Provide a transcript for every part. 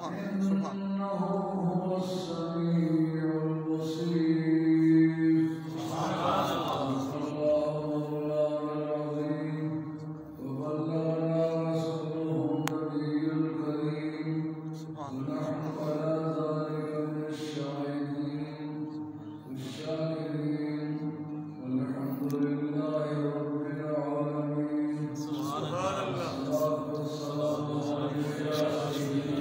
إنه هو السميع البصير. صدق الله مولانا العظيم وبلغنا رسوله النبي الكريم ونحن على ذلك من الشاهدين والشاكرين والحمد لله رب العالمين. سبحان الله. الصلاة والسلام عليك يا سيدنا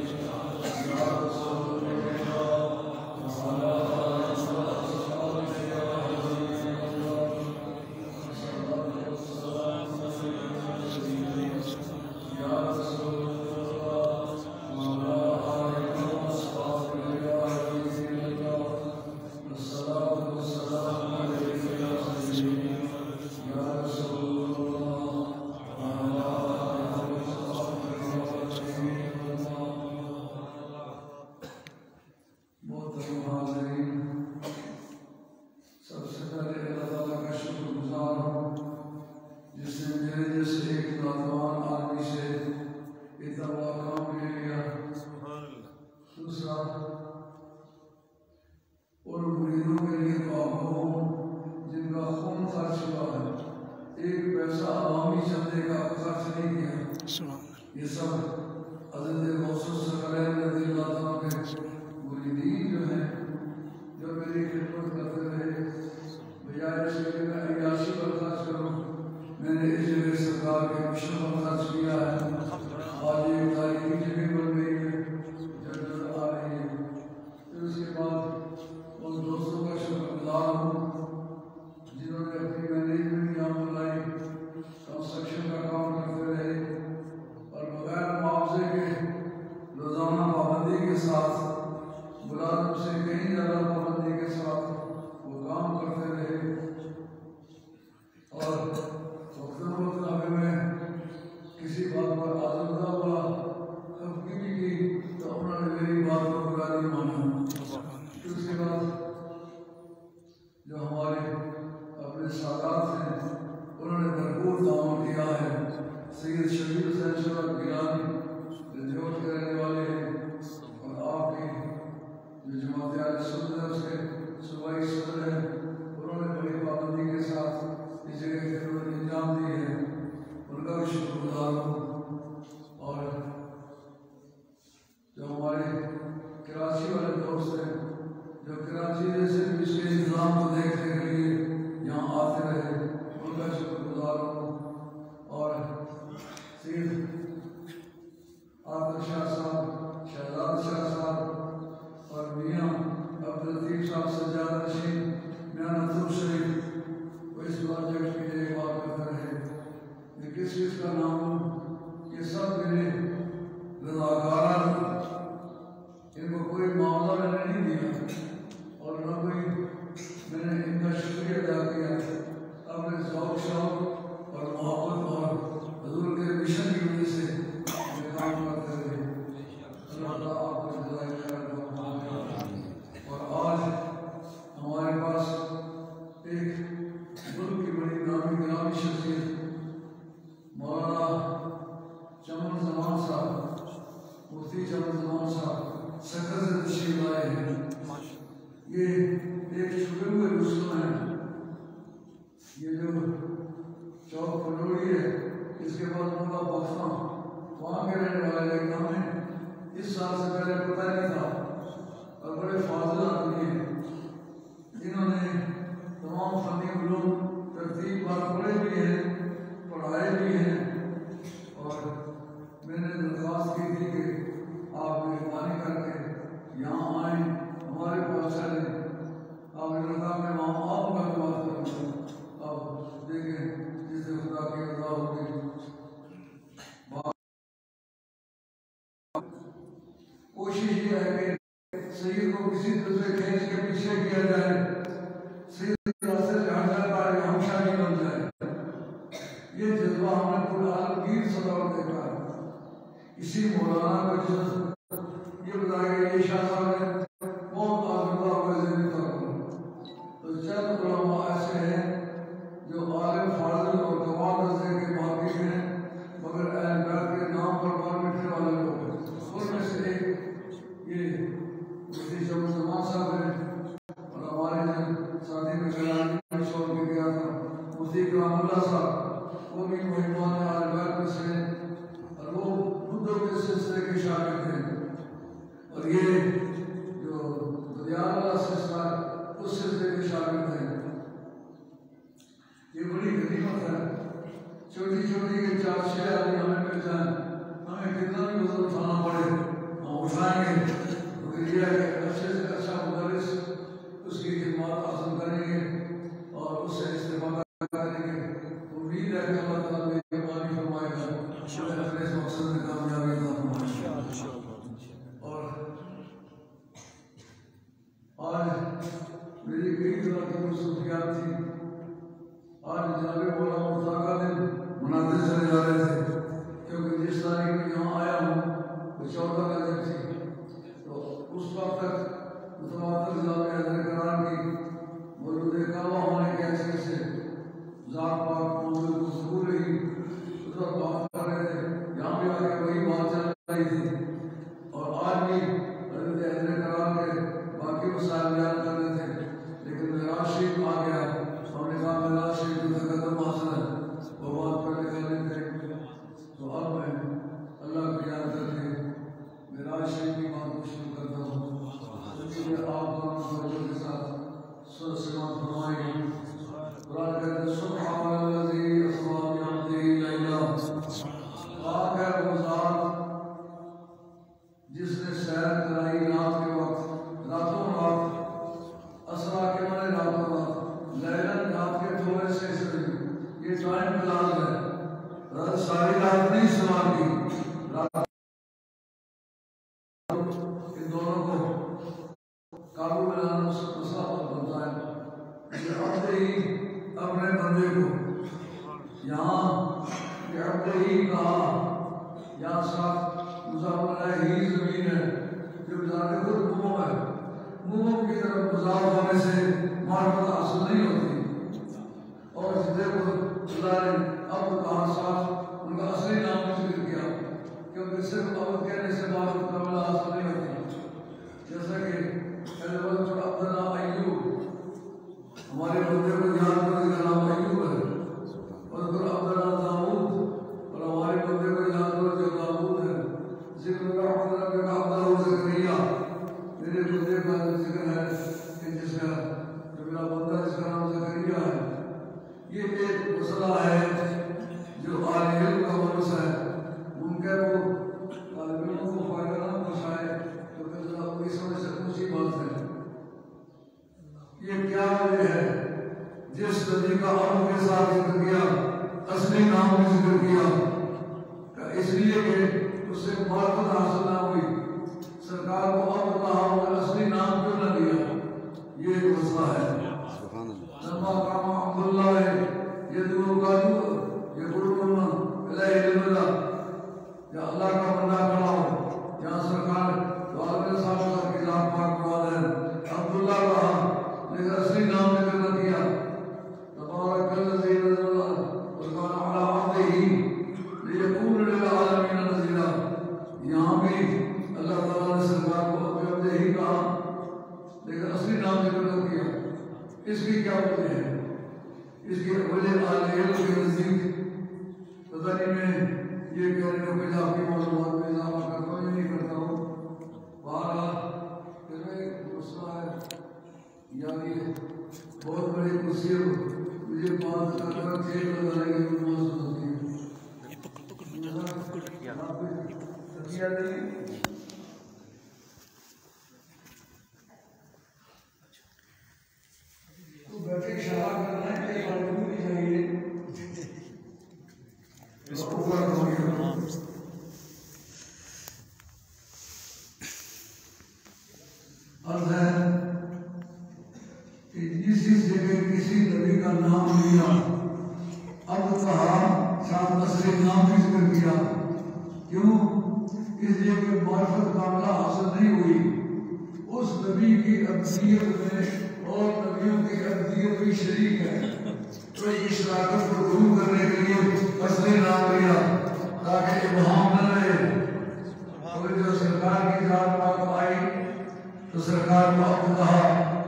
يا رسول الله وعلى آلك وأصحابك يا حبيب الله. الصلاة والسلام عليك يا رسول الله وعلى آلك وأصحابك يا حبيب الله. الصلاة والسلام عليك يا سيدنا يا رسول الله وعلى آلك وأصحابك يا حبيب الله. محترم حاضرین، سب سے پہلے اللہ تعالیٰ کا شکر گزار ہوں جس نے میرے جیسے ایک نوجوان آدمی سے اتنا بڑا کام لے لیا. دوسرا، ان مریدوں کے لیے دعا ہوں جن کا خون خرچ ہوا ہے، ایک پیسہ عوامی چندے کا خرچ نہیں کیا. یہ سب حضرت غوث الثقلین رضی اللہ عنہ کے مریدین جو ہیں، جو میری خدمت کرتے رہے. بجائے اس کے میں عیاشی پر خرچ کروں، میں نے اس جگہ سرکار کے مشن پر خرچ کیا ہے. آج ایک تاریخی جگہ بن گئی ہے جو نظر آ رہی ہے. پھر اس کے بعد ان دوستوں کا شکر گزار ہوں جنہوں نے اپنی مینجمنٹ یہاں بلائی، کنسٹرکشن کا کام کرتے رہے اور بغیر معاوضے کے روزانہ پابندی کے ساتھ، ملازم سے کہیں زیادہ پابندی کے ساتھ وہ کام کرتے رہے. اور وقتاً فوقتاً اگر میں کسی بات پر آزردہ ہوا، خفگی بھی کی، تو انہوں نے میری بات کو برا نہیں مانا. پھر اس کے بعد جو ہمارے اپنے سادات ہیں انہوں نے بھرپور تعاون کیا ہے. سید شبیر حسین شاہ گیلانی رجوٹ کے رہنے والے ہیں اور آپ کی جو جماعت اہل سنت ہے اس کے صوبائی صدر ہیں، انہوں نے بڑی پابندی کے ساتھ اس جگہ کی خدمت انجام دی ہے. ان کا بھی شکر گزار ہوں. اور جو ہمارے کراچی والے دوست ہیں جو کراچی جیسے اس کے انتظام کو دیکھنے کے لیے یہاں آتے رہے، ان کا شکر گزار ہوں. اور سید عادل شاہ صاحب، شہزاد شاہ صاحب اور میاں عبداللطیف صاحب سجاد رشید، میاں نصر شریف، وہ اس پروجیکٹ کی دیکھ بھال کرتے رہے. یہ کس کا نام ہوں، یہ سب میرے رضاکاران، ان کو کوئی معاملہ میں نے نہیں دیا اور نہ کوئی میں نے ان کا شکریہ ادا کیا. اپنے ذوق شوق اور محبت اور حضور کے مشن کی وجہ سے یہ کام کرتے رہے. اللہ تعالیٰ آپ کو جزائے خیر دے. اور آج ہمارے پاس ایک ملک کی بڑی نامی گرامی شخصیت مولانا چمن زمان صاحب، مفتی چمن زمان صاحب سکر سے تشریف لائے ہیں. یہ ایک چھپے ہوئے رستم ہیں. یہ جو چوک پٹوڑی ہے اس کے بعد مولا بخشاں وہاں کے رہنے والے ایک نام ہے. اس سال سے پہلے پتہ نہیں تھا اور بڑے فاضل آدمی ہیں. انہوں نے تمام فنی علوم ترتیب بار پڑھے بھی ہیں، پڑھائے بھی ہیں. اور میں نے درخواست کی تھی کہ آپ مہربانی کر کے یہاں آئیں، ہمارے پاس چلیں. آپ نے کہا میں وہاں آپ کا بات کروں گا. اب دیکھیں جس سے خدا کی رضا ہوگی. کوشش یہ ہے کہ سید کو کسی طرح سے کھینچ کے پیچھے کیا جائے، سید راستے سے ہٹ جائے تاکہ ہم شاہی بن جائے. یہ جذبہ ہم نے پورا عالمگیر سطح پر دیکھا ہے. اسی مولانا کو جس یہ بتایا کہ یہ شاہ صاحب نے بہت آزردہ ہوئے ذہنی طور پر، تو چند علماء ایسے ہیں جو عالم فاضل اور گواہ درجے کے محقق ہیں مگر اہل بیت کے نام پر مار مٹنے والے لوگ ہیں. ان میں سے ایک یہ ہے کہ اچھے سے اچھا مدرس اس کی خدمات حاصل کریں گے اور اس سے استفادہ کریں گے. امید ہے کہ اللہ تعالیٰ مہربانی فرمائے گا اپنے اس مقصد میں کامیابی عطا فرمائے. اور آج میری کئی طرح کی مصروفیات تھی. آج جناب مولانا مرتضیٰ کا دن مناتے چلے جا رہے تھے کیونکہ جس تاریخ میں یہاں آیا ہوں وہ 14 کا دن تھی. تو اس وقت تک متواتر جناب حضرت کرام کی مولود کعبہ ہونے کے حیثیت سے ذات پاک موجود مذکور رہی. اس وقت بات کر رہے تھے یہاں بھی آ کے وہی بات چل رہی تھی. اور آج بھی حضرت کرام کے باقی مسائل بیان کر رہے تھے لیکن معراج شریف آ گیا. ہم نے کہا معراج شریف جو تقدم حاصل ہے وہ بات پڑھ کے کر لیتے. تو اب میں اللہ کو یاد کر کے معراج شریف کی بات کو شروع کرتا ہوں. آپ دونوں کے ساتھ سماعت فرمائیں گے. قرآن کہتے ہیں سبحان الذی اسریٰ بعبدہ لیلا. پاک ہے وہ ذات جس نے سیر کرائی رات کے وقت. راتوں رات اسریٰ کے معنی راتوں رات. لیلن رات کے تھوڑے سے حصے. یہ ٹائم پلاز ہے. رات ساری رات نہیں استعمال کی. رات ان دونوں کو قابو میں لانا اس کا مسئلہ بنتا ہے. یہ عبد ہی اپنے بندے کو یہاں یہ عبد ہی کہا یہاں ساتھ مضاف ہی زمین ہے جو بذات خود موم ہے. موم کی طرف مضاف ہونے سے معرفت حاصل نہیں ہوتی. اور جدے کو اللہ نے اب کہا ساتھ ان کا اصلی نام ذکر کیا کیونکہ صرف اب کہنے سے معرفت کاملہ حاصل نہیں ہوتی. جیسا کہ عبداللہ ایوب ہمارے بندے کو یاد کرنے کا نام ایوب ہے. اور پھر عبداللہ داؤد اور ہمارے بندے کو یاد کرو جو داؤد ہے. ذکر رحمت رب کا عبداللہ زکریا میرے بندے کا ذکر ہے کہ جس کا جو میرا بندہ جس کا نام زکریا ہے. یہ ایک مسئلہ ہے جو عالم علم کا مرس ہے. ممکن وہ طالب علموں کو فائدہ نہ پہنچائے کیونکہ ذرا ان کی سمجھ سے اونچی بات ہے. یہ کیا وجہ ہے جس نبی کا عمر کے ساتھ ذکر کیا اصلی نام بھی ذکر کیا اس لیے کہ اس سے معرفت حاصل نہ ہوئی. سرکار کو اب کہا اور اصلی نام کیوں نہ دیا. یہ ایک مسئلہ ہے. لما قام عبداللہ یدعو قالوا یقولون الیہ اللہ یا اللہ کا بندہ کھڑا ہو. جہاں سرکار والد صاحب کا کتاب پاک مواد ہے عبداللہ کہا لیکن اصلی نام ذکر نہ کیا. تبارک الذی نزل القرآن علی عبدہ لیکون للعالمین نذیرا. یہاں بھی اللہ تعالیٰ نے سرکار کو عبدہ ہی کہا لیکن اصلی نام ذکر نہ کیا. اس کی کیا وجہ ہے؟ اس کی وجہ عالم علم کے نزدیک پتہ نہیں میں یہ کہنے کو اضافی معلومات میں اضافہ کرتا ہوں یا نہیں کرتا ہوں. بہرحال ایک مسئلہ ہے یعنی بہت بڑی کرسی مجھے 5 کر 6 لگانے کی ضرورت ہوتی ہے. تو بیٹھے اشارہ کرنا ہے کئی بار نہیں چاہیے اس کو اوپر ہو گیا. عرض ہے کہ جس جگہ کسی نبی کا نام لیا اب کہا ساتھ اصلی نام بھی ذکر کیا. کیوں؟ اس لیے کہ معرفت کاملہ حاصل نہیں ہوئی. اس نبی کی ابدیت میں اور نبیوں کی ابدیت بھی شریک ہے. تو اس شراکت کو دور کرنے کے لیے اصلی نام لیا تاکہ ابہام نہ رہے. اور جو سرکار کی ذات پاک آئی تو سرکار کو عبد کہا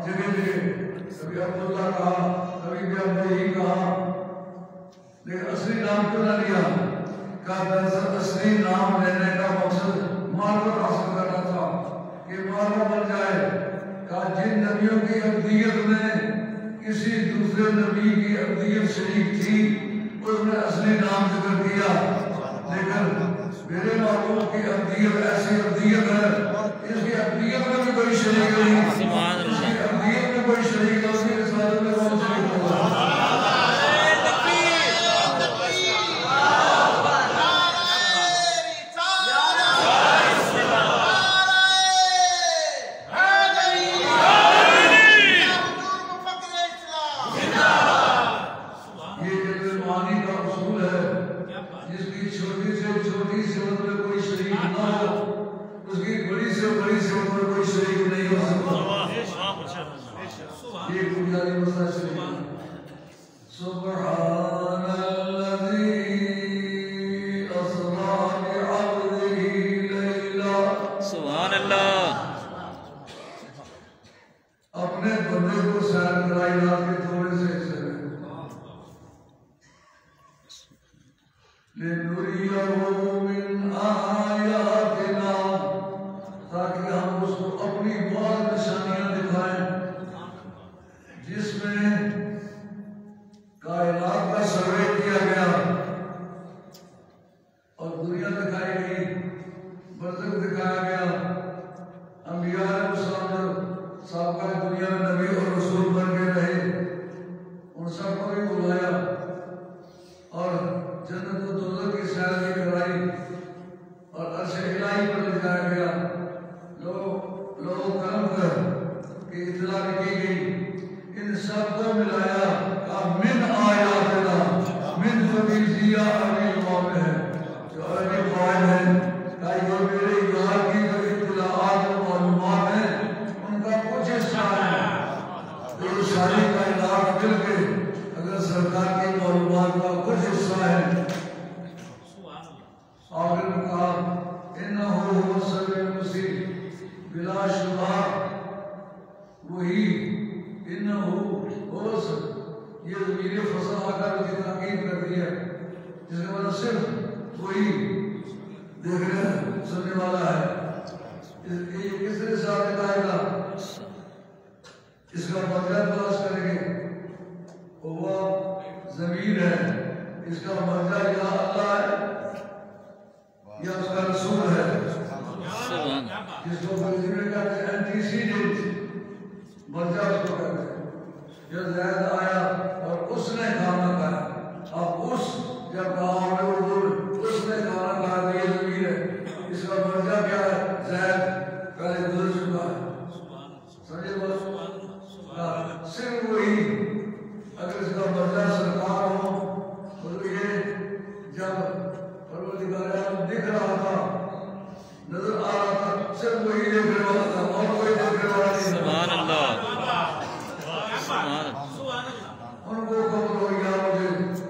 جگہ جگہ. کبھی عبداللہ کہا کبھی بھی عبد ہی کہا لیکن اصلی نام کیوں نہ لیا؟ کہا دراصل اصلی نام لینے کا مقصد معرفت حاصل کرنا تھا کہ معرفت بن جائے. کہا جن نبیوں کی ابدیت میں کسی دوسرے نبی کی ابدیت شریک تھی اس نے اصلی نام ذکر کیا لیکن میرے معلوم کی ابدیت ایسی ابدیت ہے اس یہ بنیادی مسئلہ چلیے سبحان الذی اسری بعبدہ لیلا سبحان اللہ اپنے بندے کو سیر کرائی رات کے تھوڑے سے حصے میں لِنُرِيَهُ مِنْ آیاتنا تاکہ ہم اس کو اپنی بہت نشانیاں دکھائیں جس میں کائنات کا سروے کیا گیا اور دنیا دکھائی گئی برزخ دکھایا گیا انبیاء علیہ السلام جو سابقہ دنیا میں نبی اور رسول بن کے رہے ان سب کو بھی بلایا اور جنت و دوزخ کی سیر بھی کرائی اور عرش الہی پر لے جایا گیا لوگ کرم کر کی اطلاع کی گئی ان سب کو ملایا کہ من آیاتنا من فبیزیہ عربی قوم ہے جو عربی قوم ہے کہ یہ میرے یہاں کی جو اطلاعات و معلومات ہیں ان کا کچھ حصہ ہے یہ ساری کائنات مل کے اگر سرکار کی معلومات کا کچھ حصہ ہے آخر میں کہا انہو هو السمیع البصیر بلا شبہ وہی انہو هو یہ ضمیر فصل آ کر کی تاکید کر دی ہے جس کا مطلب صرف وہی دیکھنے سننے والا ہے یہ کس طرح سے آپ بتائے گا اس کا مطلب تلاش کریں گے وہ ضمیر ہے اس کا مرجع یا اللہ ہے یا اس کا رسول ہے جس کو انگریزی میں کہتے ہیں اینٹیسیڈنٹ مرجع اس کو کہتے ہیں جو زید آیا اور اس نے کھانا کھایا اب اس جب کہا ہم نے اردو اس نے کھانا کھایا تو یہ ضمیر ہے اس کا مرجع کیا ہے زید پہلے گزر چکا ہے سمجھے بات صرف وہی اگر اس کا مرجع سرکار ہو تو یہ جب پروردگار عالم دکھ رہا تھا نظر آ رہا تھا صرف وہی دیکھنے والا تھا اور کوئی دیکھنے والا نہیں سبحان اللہ ان کو خبر ہو گیا مجھے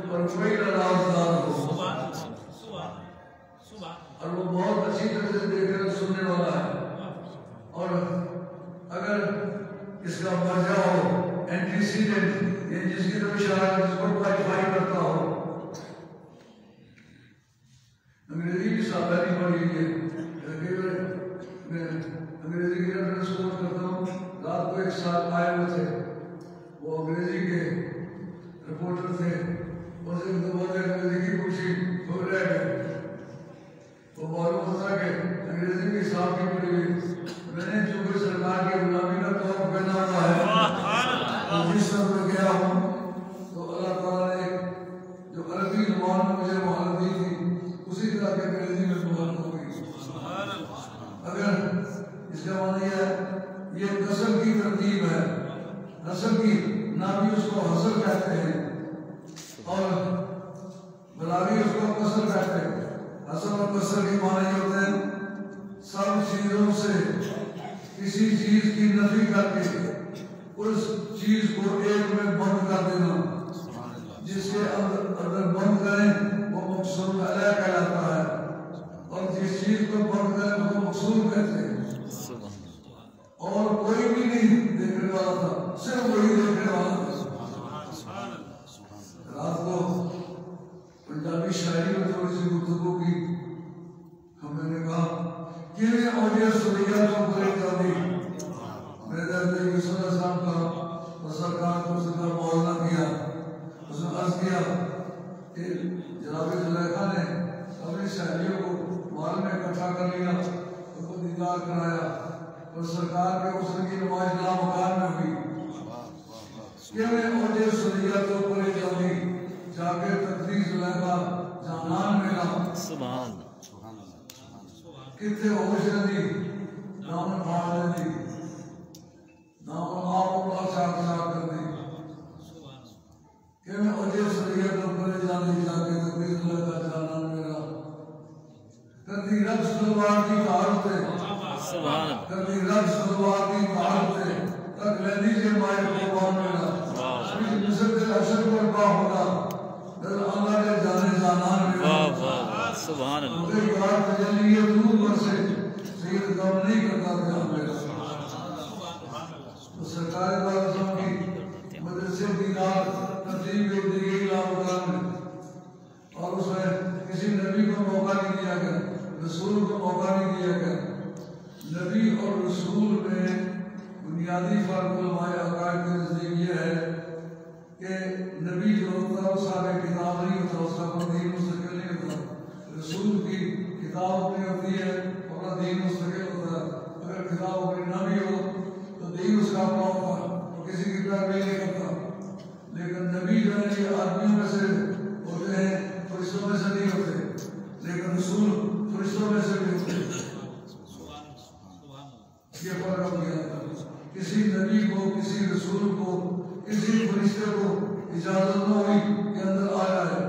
اور کوئی نرازدار ہو اور وہ بہت اچھی طرح سے دیکھنے سننے والا ہے اور اگر اس کا مرجع ہو اینٹیسیڈنٹ یہ جس کی طرف اشارہ جس کو کوالیفائی کرتا ہو انگریزی بھی سادہ نہیں پڑھی ہے میں انگریزی کی ریفرنس کوٹ کرتا ہوں رات کو ایک ساتھ آئے ہوئے تھے وہ انگریزی کے رپورٹر تھے ان سے انگریزی کی پوچھی وہ رہ گئے وہ معلوم ہوتا کہ انگریزی بھی صاحب کی پڑھی ہوئی میں نے چونکہ سرکار کی غلامی کا توق پہنا ہوا ہے جس طرح میں گیا ہوں تو اللہ تعالیٰ نے جو عربی زبان میں مجھے مہارت دی تھی اسی طرح کے انگریزی میں مہارت ہو گئی اگر اس کا معنی ہے یہ قسم کی ترتیب ہے قسم کی نامی اس کو حسر کہتے ہیں اور بلاغی اس کو قسر کہتے ہیں حسر اور قسر کے معنی یہ ہوتے ہیں سب چیزوں سے کسی چیز کی نفی کر کے اس چیز کو ایک میں بند کر دینا جس کے اندر بند کریں وہ مقصور علیہ کہلاتا ہے اور جس چیز کو بند کریں وہ مقصور کہتے ہیں اور کوئی بھی نہیں دیکھنے والا تھا صرف وہی دیکھنے والا تھا رات کو پنجابی شاعری میں تھوڑی سی گفتگو کی ہم نے کہا کہ آڈیو سنیا تو بڑے جلدی میرے درد یوسف علیہ السلام کا سرکار کو اس کا موازنہ کیا اس نے عرض کیا کہ جناب زلیخا نے اپنی سہیلیوں کو محل میں اکٹھا کر لیا ان کو دیدار کرایا اور سرکار کے غسل کی نماز لامکان میں ہوئی کہ میں آڈیو سنیا تو بڑے جلدی جا کے تقدیر زلیخا جانان ملا سبحان کتنے ہوش دی نام پھاڑ دی نام آپ اپنا چاک چاک کر دی کہ میں اجے سریعہ تو پرے جانے جا کے تقدیر زلیخا جانان میرا کردی رقص تلوار کی کارتے سبحان کبھی رب صلواتی تعالتے تک لے لیجئے مائے کو بامیلا کبھی مصر دل عشر پر با ہوگا در اللہ نے جانے جانان میں سبحان اللہ مجھے یار تجلیہ دور پر سے سید کام نہیں کرتا تھا میرا تو سرکار بارسوں کی مدرسے دینار ترتیب ایک دیگی لاؤدان میں اور اس میں کسی نبی کو موقع نہیں دیا گیا رسول کو موقع نہیں دیا گیا نبی اور رسول میں بنیادی فرق علماء عقائد کے نزدیک یہ ہے کہ نبی جو ہوتا ہے وہ صاحب کتاب نہیں ہوتا اس کا اپنا دین مستقل نہیں ہوتا رسول کی کتاب اپنی ہوتی ہے اپنا دین مستقل ہوتا ہے اگر کتاب اپنی نہ بھی ہو تو دین اس کا اپنا ہوتا وہ کسی کی پیروی نہیں کرتا لیکن نبی جو ہے یہ آدمیوں میں سے ہوتے ہیں فرشتوں میں سے نہیں ہوتے لیکن رسول فرشتوں میں سے بھی ہوتے ہیں یہ فرق ہو گیا کسی نبی کو کسی رسول کو کسی فرشتے کو اجازت نہ ہوئی کہ اندر آ جائے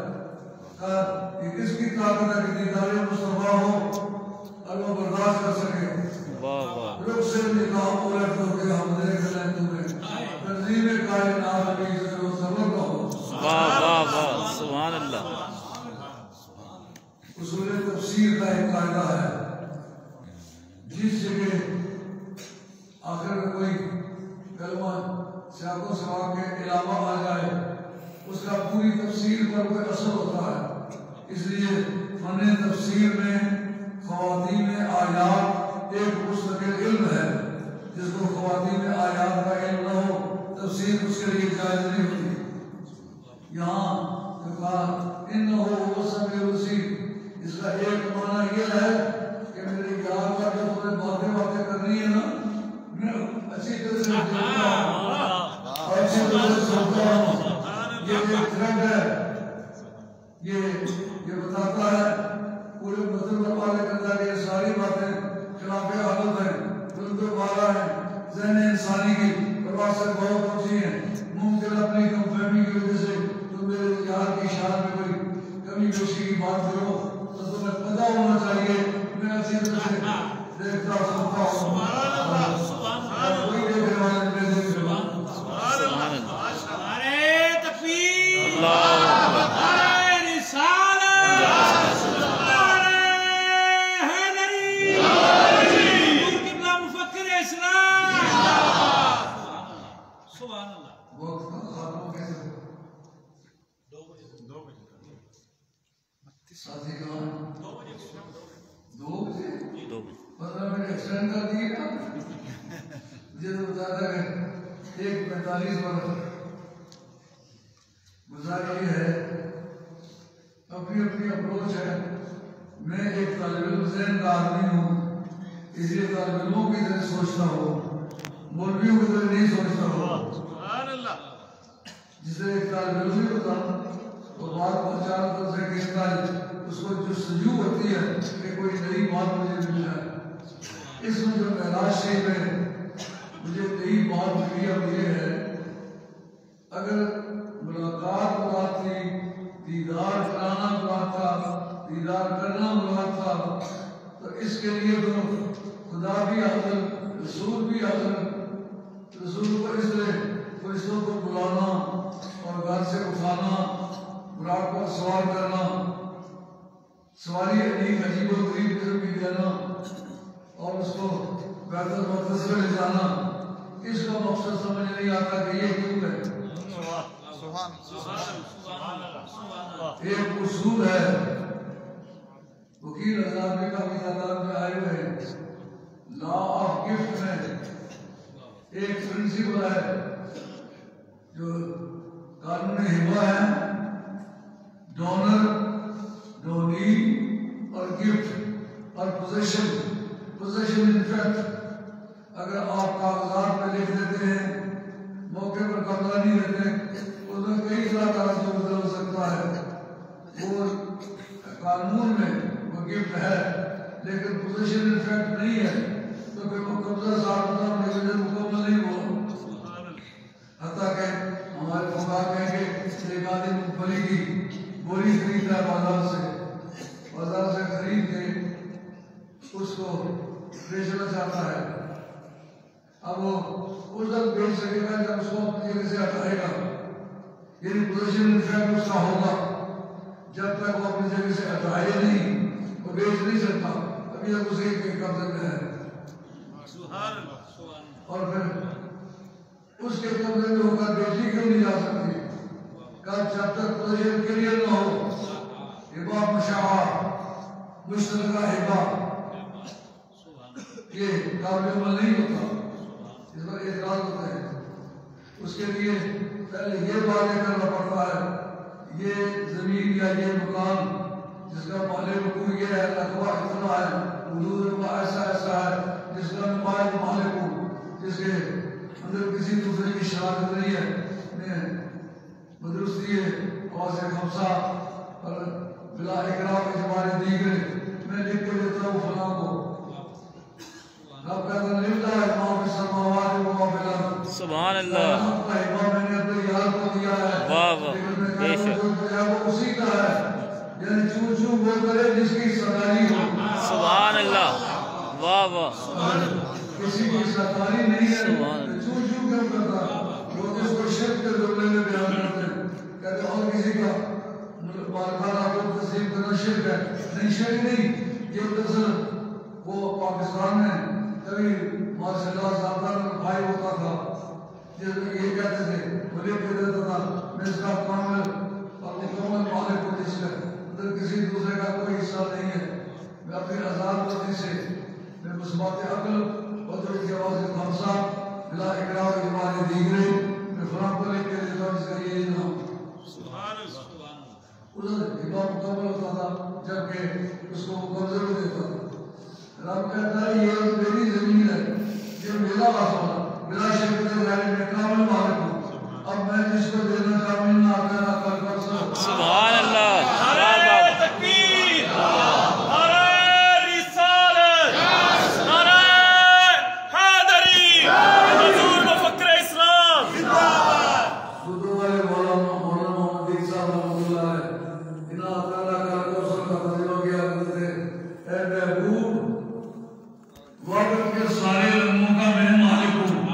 کہا یہ کس کی طاقت ہے کہ دیدار مصطفیٰ ہو اور وہ برداشت کر سکے لوگ سے نکاح پورے کر کے ہم دے گلیں تمہیں تنظیم کائنات کی عزت و صبر کا ہو سبحان اللہ اصول تفسیر کا ایک قاعدہ ہے جس جگہ آخر میں کوئی کلمہ سیاق و سباق کے علاوہ آ جائے اس کا پوری تفسیر پر کوئی اثر ہوتا ہے اس لیے فن تفسیر میں خواتین آیات ایک مستقل علم ہے جس کو خواتین آیات کا علم نہ ہو تفسیر اس کے لیے جائز نہیں ہوتی یہاں کہا انہو هو السمیع البصیر اس کا ایک معنی یہ ہے کہ میرے یار کا جو تمہیں باتیں کرنی ہے نا میں اچھی طرح سے دیکھتا ہوں اور اچھی طرح سے سنتا ہوں یہ ایک تھریڈ ہے یہ بتاتا ہے پورے مطلب والے کرتا ہے کہ یہ ساری باتیں خلاف حالت ہیں بلند بالا ہیں ذہن انسانی کی پرواز سے بہت پہنچی ہیں ممکن اپنی کم فہمی کی وجہ سے تم میرے یار کی شان میں کوئی کمی بیشی کی بات کرو تو تمہیں پتہ ہونا چاہیے میں اچھی طرح سے دیکھتا سنتا ہوں کوئی دیکھنے والے میں دیکھ رہا ہوں نعرے تکبیر نعرے رسالت نعرے حیدری حضور قبلہ مفکر اسلام سبحان اللہ وقت کا خاتمہ کیسے ساتھی کہاں 2 بجے 15 منٹ ایکسٹینڈ کر دیے نا مجھے تو بتاتا کہ 1:45 پر گزارا یہ ہے اپنی اپنی اپروچ ہے میں ایک طالب علم ذہن کا آدمی ہوں اس لیے طالب علموں کی طرح سوچتا ہوں مولویوں کی طرح نہیں سوچتا ہوں جسے ایک طالب علم بھی ہوتا اور بات پہنچانا تو سے کہتا ہے اس کو جو سجو ہوتی ہے کہ کوئی نئی بات مجھے مل جائے اس میں جو معراج شریف ہے مجھے نئی بات ملی اب یہ ہے اگر ملاقات مراد تھی دیدار کرانا مراد تھا دیدار کرنا مراد تھا تو اس کے لیے تو خدا بھی حاضر رسول بھی حاضر رسول کو اس طرح فرشتوں کو بلانا اور گھر سے اٹھانا براق پر سوار کرنا سواری عجیب و غریب قسم کی دینا اور اس کو بیت المقدس میں لے جانا اس کا مقصد سمجھ نہیں آتا کہ یہ کیوں ہے ایک اصول ہے وکیل حضرات میں کافی تعداد میں آئے ہوئے ہیں لا آف گفٹ میں ایک پرنسپل ہے جو قانون ہبہ ہے ڈونر ڈونی اور گفٹ اور پوزیشن انفیکٹ اگر آپ کاغذات پہ لکھ دیتے ہیں موقع پر قبضہ نہیں دیتے اس میں کئی طرح کا رد و بدل ہو سکتا ہے وہ قانون میں وہ گفٹ ہے لیکن پوزیشن انفیکٹ نہیں ہے تو پھر وہ قبضہ مکمل نہیں ہوا حتیٰ کہ ہمارے فقہا کہیں کہ ایک آدمی مونگپھلی کی بوری خریدتا ہے بازار سے خرید کے اس کو بیچنا چاہتا ہے اب وہ اس وقت بیچ سکے گا جب اس کو اپنی جگہ سے ہٹائے گا، یعنی پوزیشن انفیکٹ اس کا ہوگا. جب تک وہ اپنی جگہ سے ہٹائے نہیں وہ بیچ نہیں سکتا، ابھی تک اسی کے قبضے میں ہے. اور پھر اس کے قبضے میں ہو کر بیچی کیوں نہیں جا سکتی؟ جب تک پوزیشن کلیئر نہ ہو. ہبا مشاع مشترکہ ہبا یہ قابل عمل نہیں ہوتا، اس پر اعتراض ہوتے ہیں. اس کے لیے پہلے یہ واضح کرنا پڑتا ہے یہ زمین یا یہ مکان جس کا مالک حقوق یہ ہے، رقبہ اتنا ہے، حدود رقبہ ایسا ایسا ہے، جس کا نمائند مالک ہو، جس کے اندر کسی دوسرے کی شراکت نہیں ہے، بدرستی قوس خمسہ اور بلا اقرار اعتبار دیگر میں لکھ کے دیتا ہوں فلاں کو. رب کہتا للہ ما فی السماوات و ما فی الارض. سبحان اللہ. میں نے اپنے یار کو دیا ہے، واہ واہ بے شک. وہ اسی کا ہے، یعنی چون چون وہ کرے جس کی سرداری ہو. سبحان اللہ. واہ واہ. کسی کی سرداری نہیں ہے چون چون کیوں کرتا. لوگ اس کو شرک کے جملے میں بیان کرتے ہیں، کہتے اور کسی کا مالکانہ کو تسلیم کرنا شرک ہے. نہیں شرک نہیں، یہ دراصل وہ پاکستان میں کبھی ماشاء اللہ صاحب بھائی ہوتا تھا جس میں یہ کہتے تھے وہ لکھ کے دیتا تھا میں اس کا کامل اور مکمل مالک ہوں، جس میں اندر کسی دوسرے کا کوئی حصہ نہیں ہے. میں اپنی آزاد مرضی سے میں مثبات عقل قدرت کی آواز خمسہ بلا اقرار اعتبار دیگرے میں فلاں کو لکھ کے دیتا ہوں جس کا یہ نام. ادھر ہبا مکمل ہوتا تھا جبکہ اس کو قبضے میں دیتا تھا. رب کہتا ہے یہ میری زمین ہے، یہ میرا واسطہ میرا شرکت غیر میں کامل مالک ہوں. اب میں جس کو دینا چاہوں نہ آتا نہ کر کر سکتا. سبحان اللہ. نعرہ تکبیر، نعرہ رسالت، نعرہ حیدری، حضور مفکر اسلام. اردو والے مولانا محمد عیسیٰ رحمۃ اللہ علیہ انہاں تعالیٰ کا کوثر کا فضل ہو گیا کرتے اے محبوب وقت کے سارے رنگوں کا میں مالک ہوں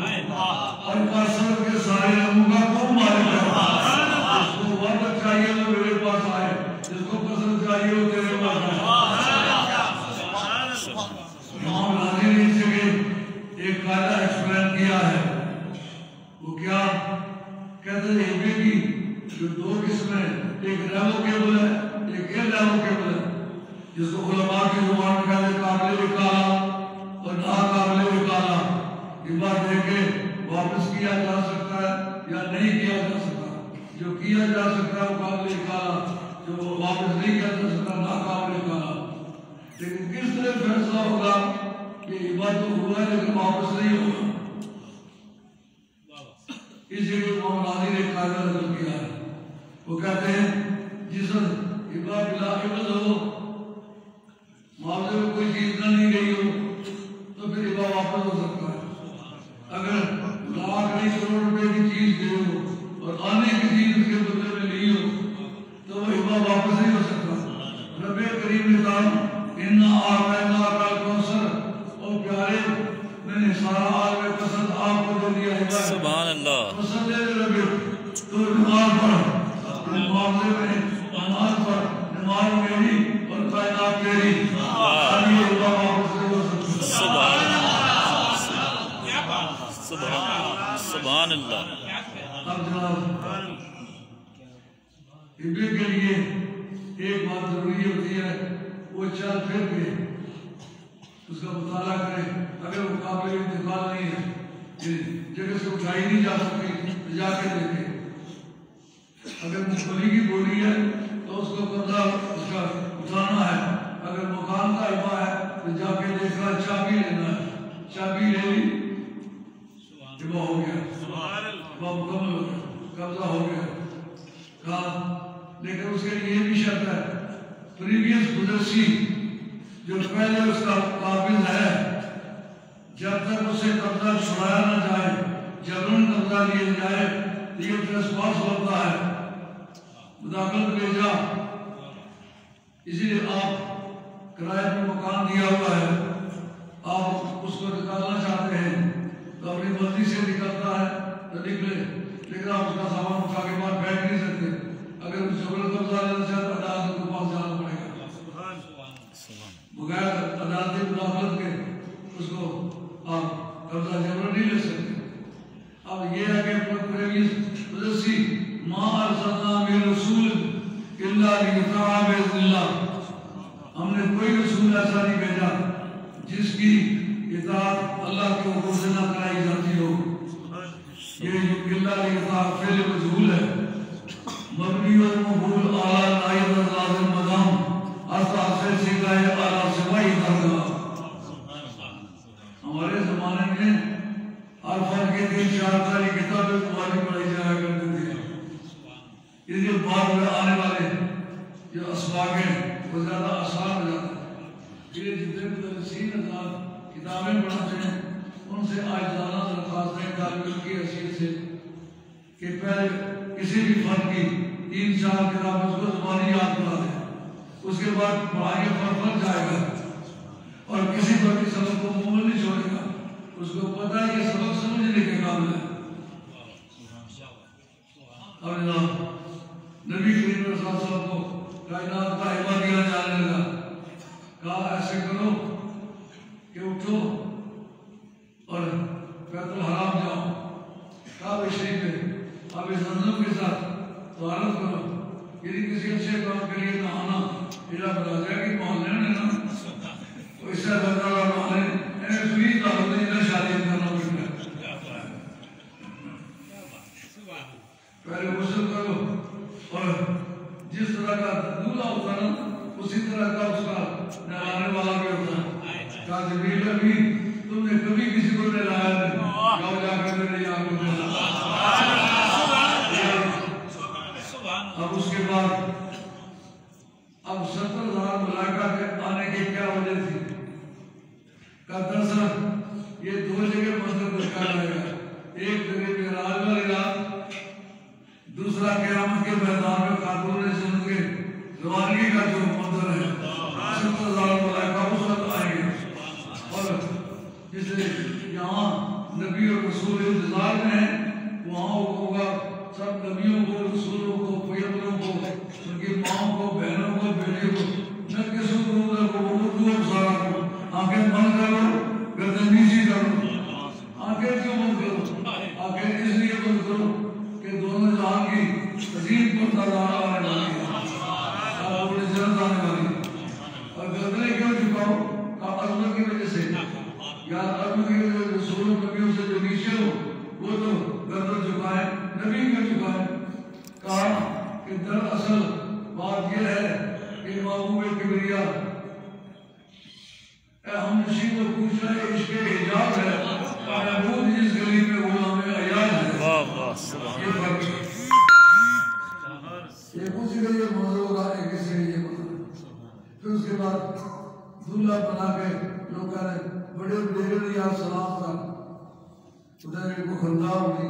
اور کثرت کے سارے رنگوں کا تو مالک ہے. جس کو وقت چاہیے وہ میرے پاس آئے، جس کو کثرت چاہیے وہ تیرے پاس آئے. امام غزالی نے اس جگہ ایک قاعدہ ایکسپلین کیا ہے. وہ کیا کہتے ہیں ہبے کی جو دو قسمیں، ایک ریووکیبل ہے ایک انریووکیبل ہے، جس کو علماء کی زبان میں کہتے ہیں قابل اکالہ اور ناقابل اکالہ. ہبا دے کے واپس کیا جا سکتا ہے یا نہیں کیا جا سکتا. جو کیا جا سکتا ہے وہ قابل اکالہ، جو واپس نہیں کیا جا سکتا ناقابل اکالہ. لیکن کس طرح فیصلہ ہوگا کہ ہبا تو ہوا ہے لیکن واپس نہیں ہوگا. اس جگہ امام غزالی نے قاعدہ نقل کیا ہے. وہ کہتے ہیں جس ہبا بلا عوض ہو، معاوضے میں کوئی چیز نہ لی گئی ہو تو پھر ہبا واپس ہو سکتا ہے. اگر لاکھ نہیں کروڑ روپے کی چیز دے ہو اور آنے کی چیز اس کے بدلے میں لی ہو تو وہ ہبا واپس نہیں ہو سکتا. رب کریم نے کہا اِنَّا أَعْطَيْنَاكَ الْكَوْثَرَ، او پیارے میں نے سارا عالم کثرت آپ کو دے دیا ہبا. سبحان اللہ. کثرت دے رب تو نماز پڑھ، معاملے میں نماز پڑھ، نماز میری اور کائنات میری. یہ ہبا واپس نہیں ہو سکتا. سبحان اللہ. سبحان اللہ. اب جناب ہبے کے لیے ایک بات ضروری ہوتی ہے، وہ چل پھر کے اس کا مطالعہ کرے. اگر وہ قابل انتقال نہیں ہے، جگہ سے اٹھائی نہیں جا سکتی تو جا کے دیکھے. اگر مختلف کی بولی ہے تو اس کو قبضہ اس کا اٹھانا ہے. اگر مکان کا ہبا ہے تو جا کے دیکھنا، چابی لینا ہے. چابی لے لی، ہبا ہو گیا، ہبا مکمل ہو گیا، قبضہ ہو گیا. کہا لیکن اس کے لیے یہ بھی شرط ہے پریویس گزرشی جو پہلے اس کا قابل ہے جب تک اسے قبضہ چھڑایا نہ جائے، جبرن قبضہ لیا جائے تو یہ ٹریسپاس ہوتا ہے، مداخلت بھیجا. اسی لیے آپ کرائے پر مکان دیا ہوا ہے، آپ اس کو نکالنا چاہتے ہیں تو اپنی نکلے، لیکن آپ اس کا سامان اٹھا کے بعد بیٹھ نہیں سکتے. اگر اس جبل قبضہ لینا چاہتے ہیں عدالت کے پاس جانا پڑے گا. بغیر عدالتی مداخلت کے اس کو آپ قبضہ جبر نہیں لے سکتے. اب یہ ہے کہ پریویس ما ارسلنا من رسول الا لیطاع باذن اللہ، ہم نے کوئی رسول ایسا نہیں بھیجا جس کی اطاعت اللہ کے حکم سے نہ کرائی جاتی ہو. یہ الا لیطاع فعل مجہول ہے، مبنی اور مفعول اعلی نائب لازم مقام اصل سے سیدھا ہے اعلی سوائی درجہ. ہمارے زمانے میں ہر فن کے 3-4 سال کتابیں تمہاری پڑھائی جایا کرتے تھے. یہ جو بعد میں آنے والے جو اسباق ہیں وہ زیادہ آسان ہو جاتا ہے. یہ جتنے مدرسین حضرات کتابیں پڑھاتے ہیں ان سے آجزانہ درخواست ہے طالب علم کی حیثیت سے کہ پہلے کسی بھی فن کی 3-4 کتابیں اس کو زبانی یاد کرا دیں، اس کے بعد پڑھائی فن جائے گا اور کسی پر بھی سبق کو مکمل نہیں چھوڑے گا. اس کو پتہ ہے کہ سبق سمجھنے کے قابل ہے. اور نبی کریم صلی اللہ علیہ وسلم کو کائنات کا علم دیا جانے لگا. کہا ایسے کرو کہ اٹھو اور بیت الحرام جاؤ، کعبہ شریف پہ آب زمزم کے ساتھ طہارت کرو. یعنی کسی اچھے کام کے لیے نہانا میرا بتا جائے کہ محلے میں نا تو اس سے بتا رہا محلے سوئی دعوت نہیں شادی کرنا پڑتا ہے. پہلے غسل کرو اور جس طرح کا دولہا ہوتا نا اسی طرح کا اس کا نہلانے والا بھی ہوتا ہے. کہا جبریل ابھی تم نے کبھی کسی کو نہلایا نہیں، جاؤ جا کر میرے یہاں کو نہلا. اب اس کے بعد اب 70,000 ملائکہ کے آنے کی کیا وجہ تھی؟ کا دراصل یہ 2 جگہ مسجد رکھا جائے گا. ایک جگہ معراج والی رات، دوسرا قیامت کے میدان میں خاتون جنت کے روانگی کا جو منظر ہے. 70,000 ملائکہ اس وقت آئیں گے اور جسے یہاں نبی اور رسول انتظار میں ہیں وہاں ہوگا سب نبیوں کو، رسولوں کو، پیغمبروں کو، ان کی ماں کو، بہنوں کو، بیٹیوں کو، نہ کسی کو اردو سارا کو آنکھیں بند کرو، گردن نیچی کرو. آنکھیں کیوں بند کرو؟ آنکھیں اس لیے بند کرو کہ دونوں جہاں کی عظیم کو نظارہ آنے والی ہے، آپ اپنی جنت آنے والی ہے. اور گردنیں کیوں جھکاؤ؟ عظمت کی وجہ سے، یا عظمت کی وجہ سے رسولوں نبیوں سے جو نیچے ہو وہ تو گردن جھکائیں، نبی کیوں جھکائیں؟ کہا کہ دراصل بات یہ ہے کہ محبوب کبریا ہم اسی کو پوچھ رہے ہیں، عشق حجاب ہے محبوب جس گلی میں غلام عیاض ہے. یہ فرق ہے. یہ پوچھ گئی یہ موضوع ہوگا ایک اس لیے یہ موضوع. پھر اس کے بعد دولہا بنا کے لوگ کہہ رہے بڑے بڑے یا سلام کا ادھر کو خندہ ہوگی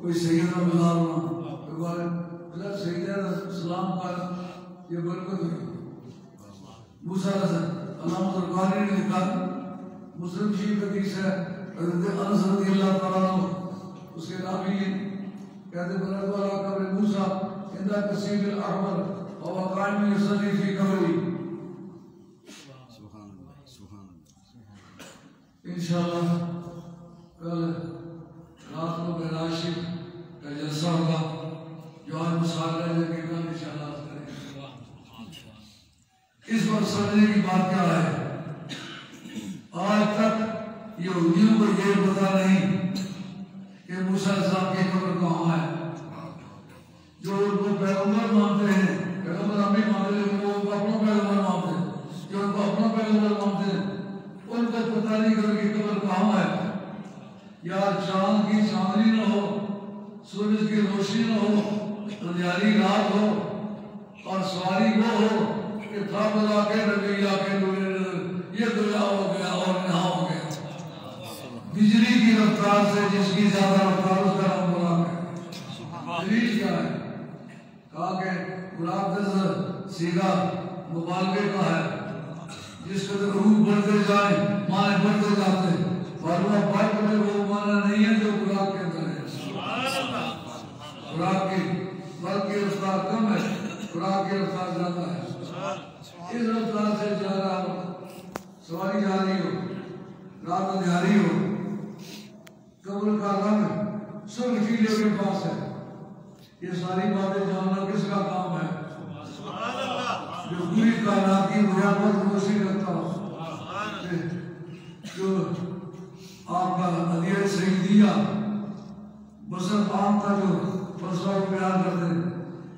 کوئی سیدہ بلال ہونا سیدہ سلام کا یہ برکت ہوئی. موسیٰ علامہ القاری نے لکھا مسلم شریف حدیث ہے حضرت انس رضی اللہ تعالیٰ عنہ اس کے راوی کہتے برکت والا قبر موسیٰ عند کثیر الاحمر اور قائم یصلی فی قبری. انشاءاللہ کل رات کو معراج شریف کا جلسہ ہوگا جو آج مشاہدہ ہے کہ کل انشاءاللہ کریں گے. اس وقت سمجھنے کی بات کیا ہے؟ آج تک یہودیوں کو یہ پتا نہیں کہ موسیٰ علیہ السلام کی قبر کہاں ہے. جو ان کو پیغمبر مانتے ہیں، پیغمبر ہم بھی مانتے ہیں، وہ اپنا پیغمبر مانتے ہیں، جو ان کو اپنا پیغمبر مانتے ہیں ان کو پتہ نہیں کہ ان کی قبر کہاں ہے. یا چاند کی چاندنی نہ ہو، سورج کی روشنی نہ ہو، اندھیاری رات ہو اور سواری وہ ہو کہ تھا بلا کے نبی آ کے یہ دنیا ہو گیا اور یہاں ہو گیا. بجلی کی رفتار سے جس کی زیادہ رفتار اس کا نام بلا گیا. دلیل کیا ہے؟ کہا کہ مراد سیدھا مبالغے کا ہے. جس قدر روح بڑھتے جائیں معنی بڑھتے جاتے، معلوم ہے فرق میں وہ معنی نہیں ہے جو براق کے اندر ہے. کی رفتار زیادہ ہے. اس رفتار سے جا رہا ہو، سواری جا رہی ہو، رات اندھیاری ہو، قبر کا رنگ سرخ چیلے کے پاس ہے. یہ ساری باتیں جاننا کس کا کام ہے؟ جو پوری کائنات کی بنیاد روشنی رکھتا ہو، جو آپ کا علیہ سیدیہ بصر آنکھ کا جو فلسفہ بیان کرتے ہیں،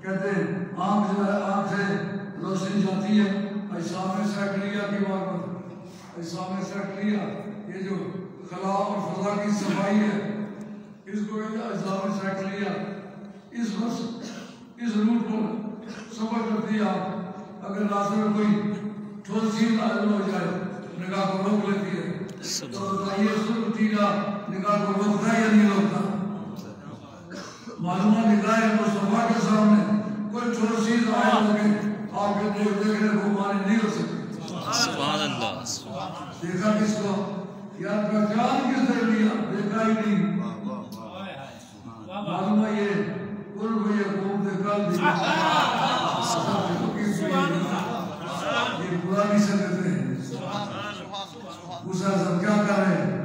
کہتے ہیں آنکھ جو ہے، آنکھ سے روشنی جاتی ہے اجسام سیکلیا کی بات پر. اجسام سیکلیا یہ جو خلا اور فضا کی صفائی ہے، اس کو کہتے ہیں اجسام سیکلیا. اس روٹ کو سفر کرتی ہے. آپ اگر راستے میں کوئی ٹھوس چیز نازل ہو جائے نگاہ کو روک لیتی ہے، تو بتائیے سرخ چیلا نگاہ کو روکتا ہے یا نہیں روکتا؟ معلومات نگاہ مصطفیٰ کے سامنے کوئی ٹھوس چیز آئے لگے آپ کے دیکھنے کو مانے نہیں ہو سکتے. سبحان اللہ. دیکھا کس کو؟ یار پہچان کس نے لیا؟ دیکھا ہی نہیں. معلوم ہے یہ قرب یقوم دے کل دی یہ پرانی سنتیں ہیں. موسیٰ صاحب کیا کر رہے ہیں؟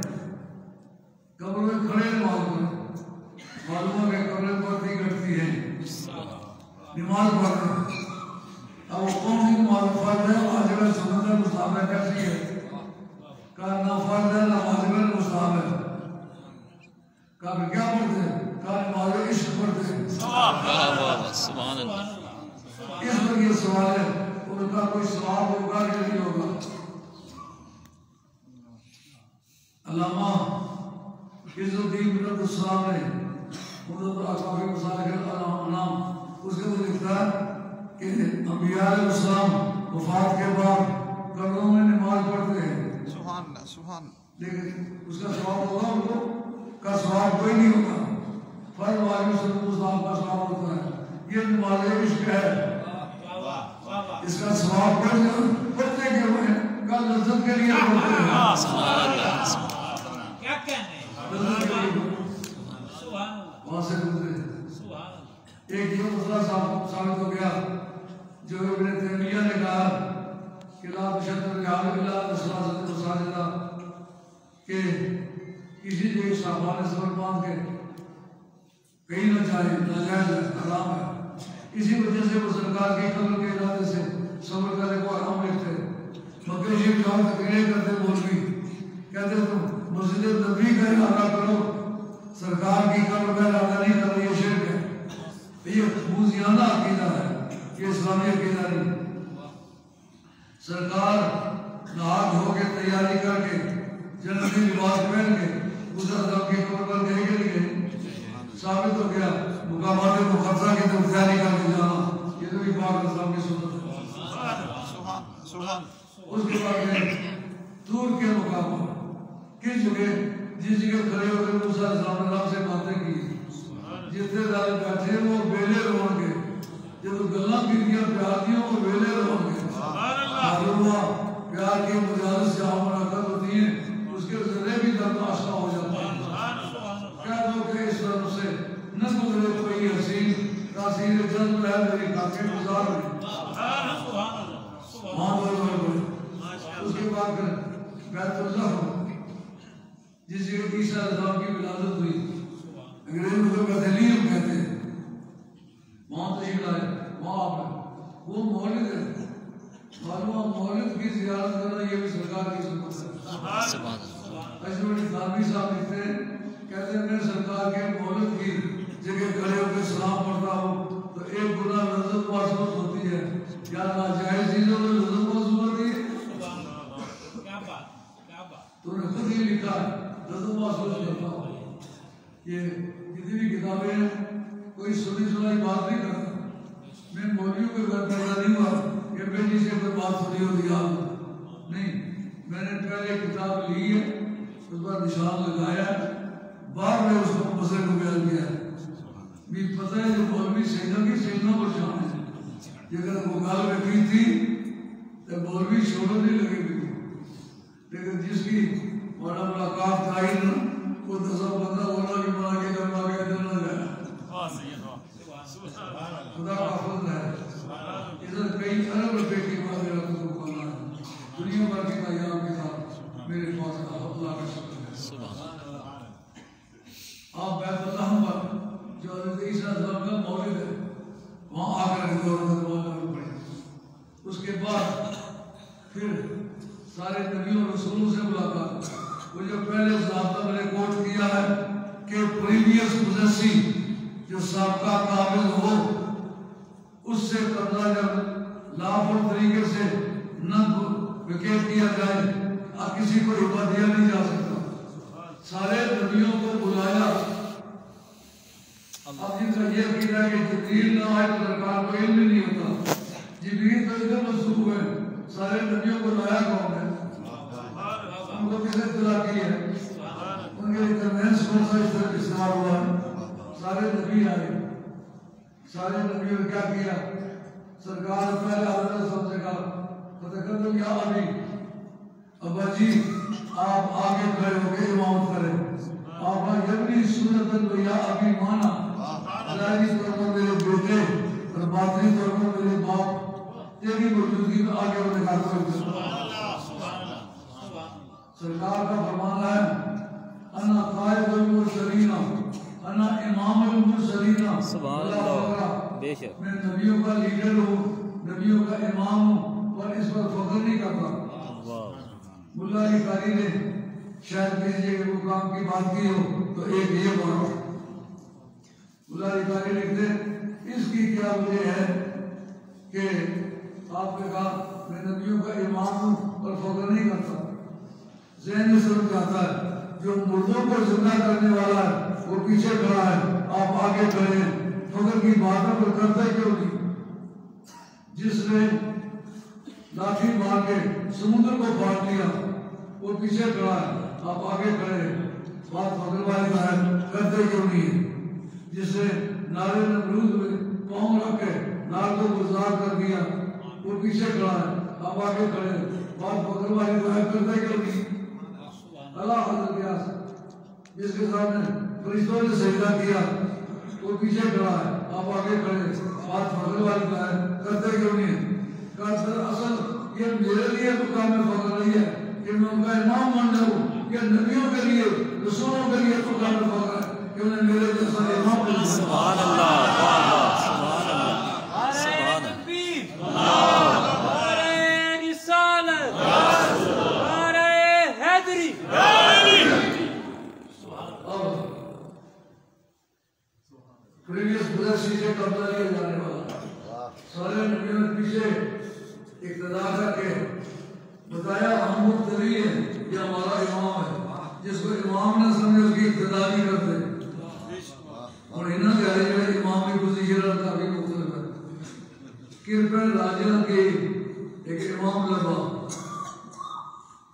قبر میں کھڑے نماز پڑھیں. معلوم ہے کہ قبریں پڑھتی گھٹتی ہیں، نماز پڑھ رہے ہیں. اب وہ کون سی نماز فرض ہے؟ واجب ہے، سنت ہے، مستحب ہے؟ کیسی ہے؟ کہا نہ فرض ہے نہ واجب ہے نہ مستحب ہے. کہا کہ کیا پڑھتے ہیں؟ کہا نماز عشق پڑھتے ہیں. سبحان اللہ. اس پر یہ سوال ہے ان کا کوئی ثواب ہوگا کہ نہیں ہوگا؟ علامہ عز الدین بن عبدالسلام نے مدد اقوافی مسالک الانام اس کے اندر لکھتا ہے کہ انبیاء علیہ السلام وفات کے بعد قبروں میں نماز پڑھتے ہیں. سبحان اللہ سبحان اللہ. لیکن اس کا ثواب ہوگا؟ ان کو کا ثواب کوئی نہیں ہوگا. فرض واجب سنت مستحب کا ثواب ہوتا ہے. یہ نماز عشق ہے، اس کا ثواب پڑھتے کیوں ہے؟ کل لذت کے لیے پڑھتے ہیں. کیا کہنے وہاں سے گزرے. ایک یہ مسئلہ ثابت ہو گیا جو ابن تیمیہ نے کہا کہ لا تشد الرحال الا بثلاثۃ مساجد، کہ کسی ایک صحابہ نے سفر باندھ کے کہیں نہ جائے، ناجائز ہے، حرام ہے. اسی وجہ سے وہ سرکار کی قبر کے ارادے سے سفر کرنے کو حرام لکھتے. مکہ شریف جہاں تقریر کرتے مولوی کہتے تم مسجد نبی کا ارادہ کرو، سرکار کی قبر کا ارادہ نہیں کرو، یہ شرک ہے. یہ موذیانہ عقیدہ ہے، یہ اسلامی عقیدہ نہیں. سرکار نہا دھو کے تیاری کر کے جنتی لباس پہن کے اس عذاب کی قبر پر گئے کہ نہیں گئے؟ ثابت ہو گیا. مقامات مقدسہ کی طرف تیاری کر کے جانا یہ تو بھی پاک اسلام کی سنت ہے. اس کے بعد طور کے مقام کس جگہ جس جگہ کھڑے ہو کر موسیٰ علیہ السلام نے رب سے باتیں کی، جتنے دار بیٹھے وہ بیلے رہوں گے، جب گلاں گریاں پیار دیوں وہ بیلے رہوں گے. معلوم ہوا پیار کی مجالس جہاں منعقد ہوتی ہیں اس کے ذرے بھی درد آشنا ہو جاتا ہے. کہہ دو کہ اس طرف سے نہ گزرے کوئی حسین تاثیر جذب ہے میری کافی گزار میں. اس کے بعد بیت اللہ جس جگہ عیسیٰ علیہ السلام کی ولادت ہوئی، انگریز میں بیتھلیہم کہتے ہیں، وہاں تشریف لائے. وہاں آپ وہ مولد ہے. معلوم مولد کی زیارت کرنا یہ بھی سرکار کی سنت ہے. اشرف تھانوی صاحب لکھتے ہیں، کہتے ہیں میں سرکار کے مولد کی جگہ کھڑے ہو کے سلام پڑھتا ہوں تو ایک گناہ لذت محسوس ہوتی ہے. کیا ناجائز چیزوں میں لذت محسوس ہوتی ہے؟ تو نے خود یہ لکھا ہے لذت محسوس کرتا ہوں. یہ کتنی بھی کتابیں ہیں، کوئی سنی سنائی بات نہیں کرتا. میں مولویوں کے گھر پیدا نہیں ہوا کہ بیٹی سے کوئی بات سنی ہو دیا نہیں. میں نے پہلے کتاب لی ہے، اس پر نشان لگایا ہے، بعد میں اس کو مسئلے کو بیان کیا ہے. بھی پتہ ہے جو مولوی سیدہ کی سیدنا پر شان ہے. یہ اگر وہ گال میں کی تھی تو مولوی شہرت نہیں لگے گی. لیکن جس کی بڑا ملاقات آئی نا وہ دسا بندہ ہونا بھی بنا کے کرنا گیا جلنا جائے. خدا کا فضل ہے. پھر سارے نبیوں اور رسولوں سے ملاقات. وہ جو پہلے ضابطہ میں نے کوٹ کیا ہے کہ پریویس پوزیسی جو سابقہ قابل ہو اس سے قبضہ جب لافل طریقے سے نہ ویکیٹ کیا جائے اب کسی کو ہبہ دیا نہیں جا سکتا. سارے نبیوں کو بلایا. اب جن کا یہ عقیدہ ہے کہ جبریل نہ آئے تو سرکار کو علم نہیں ہوتا. جبریل تو ادھر منسوخ ہے. سارے نبیوں کو لایا کون ہے؟ ان کو کس نے اطلاع کی ہے؟ ان کے کنوینس کون سا اس طرح استعمال ہوا ہے؟ سارے نبی آئے. سارے نبیوں نے کیا کیا؟ سرکار پہلے حضرت سب سے کہا فتقدم یا ابی، ابا جی آپ آگے کھڑے ہو کے امامت کریں. آپ یبنی سنتن و یا ابی مانا، ظاہری طور پر میرے بیٹے اور باطنی طور پر میرے باپ، تیری موجودگی میں آگے ہونے کا کوئی. سرکار کا فرمان ہے انا قائد المرسلین، انا امام المرسلین. سبحان اللہ، بے شک میں نبیوں کا لیڈر ہوں، نبیوں کا امام ہوں اور اس پر فخر نہیں کرتا. ملا علی قاری نے شاید کسی جگہ وہ کام کی بات کی ہو تو ایک یہ بات. ملا علی قاری لکھتے اس کی کیا وجہ ہے کہ آپ نے کہا میں نبیوں کا امام ہوں اور فخر نہیں کرتا. ذہن میں سمجھ آتا ہے جو مردوں کو زندہ کرنے والا ہے وہ پیچھے کھڑا ہے، آپ آگے کھڑے ہیں. فخر کی باتوں پر کرتا ہی کیوں نہیں؟ جس نے لاٹھی مار کے سمندر کو پھاڑ لیا وہ پیچھے کھڑا ہے، آپ آگے کھڑے ہیں. بات فخر والی بات کرتے کیوں نہیں ہے؟ جس نے نارے نمرود میں پاؤں رکھ کے نار کو گلزار کر دیا وہ پیچھے کھڑا ہے، آپ آگے کھڑے ہیں. بات فخر والی بات کرتے کیوں نہیں؟ اللہ حضرت یاس جس کے سامنے فرشتوں نے سجدہ کیا وہ پیچھے کھڑا ہے، آپ آگے کھڑے ہیں. بات فخر والی بات کرتے کیوں نہیں ہے؟ اصل یہ میرے لیے مقام فخر نہیں ہے کہ میں ان کا امام بن جاؤں، یہ نبیوں کے لیے رسولوں کے لیے مقام فخر ہے کہ انہیں میرے جیسا امام بن جاؤں. سبحان اللہ، سبحان اللہ، سبحان اللہ. نعرہ رسالت، نعرہ حیدری. پریویس پوزیسی سے قبضہ لیا جانے والا سارے نبیوں نے پیچھے اقتدا کر کے بتایا ہم مقتدی ہیں، یہ ہمارا امام ہے. جس کو امام نہ سمجھے اس کی اقتدا نہیں کرتے. اور انہوں نے جو امام کی پوزیشن کافی مختلف ہے. کرپن راجہ کے ایک امام لبا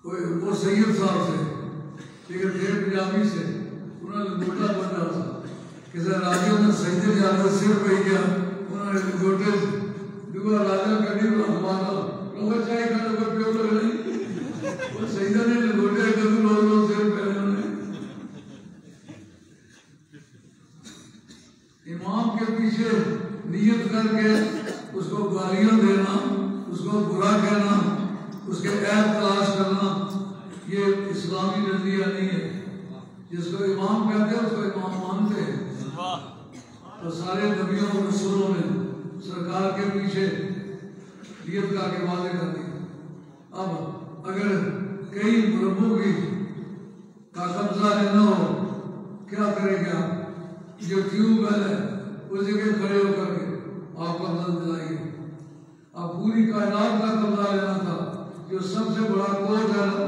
وہ سید صاحب سے لیکن پھر پنجابی سے انہوں نے گوٹا بنا تھا. کسی راجوں نے سجدے جانے سر پہ گیا، انہوں نے گوٹے دعا راجہ کبھی رحمانہ لوگ چاہے کرنے کو پیو لگ رہی وہ سجدہ نے گوٹے کبھی لوگ سر پہ انہوں نے. امام کے پیچھے نیت کر کے اس کو گالیاں دینا، اس کو برا کہنا، اس کے عیب تلاش کرنا یہ اسلامی نظریہ نہیں ہے. جس کو امام کہتے ہیں اس کو امام مانتے ہیں. تو سارے نبیوں اور رسولوں نے سرکار کے پیچھے نیت کا کے واضح کر دی. اب اگر کئی مربوں کی کا قبضہ نہ ہو کیا کرے گا؟ جو ٹیوب ویل ہے اس جگہ کھڑے ہو کر کے آپ قبضہ دلائیے. اب پوری کائنات کا قبضہ لینا تھا جو سب سے بڑا کوٹ ہے نا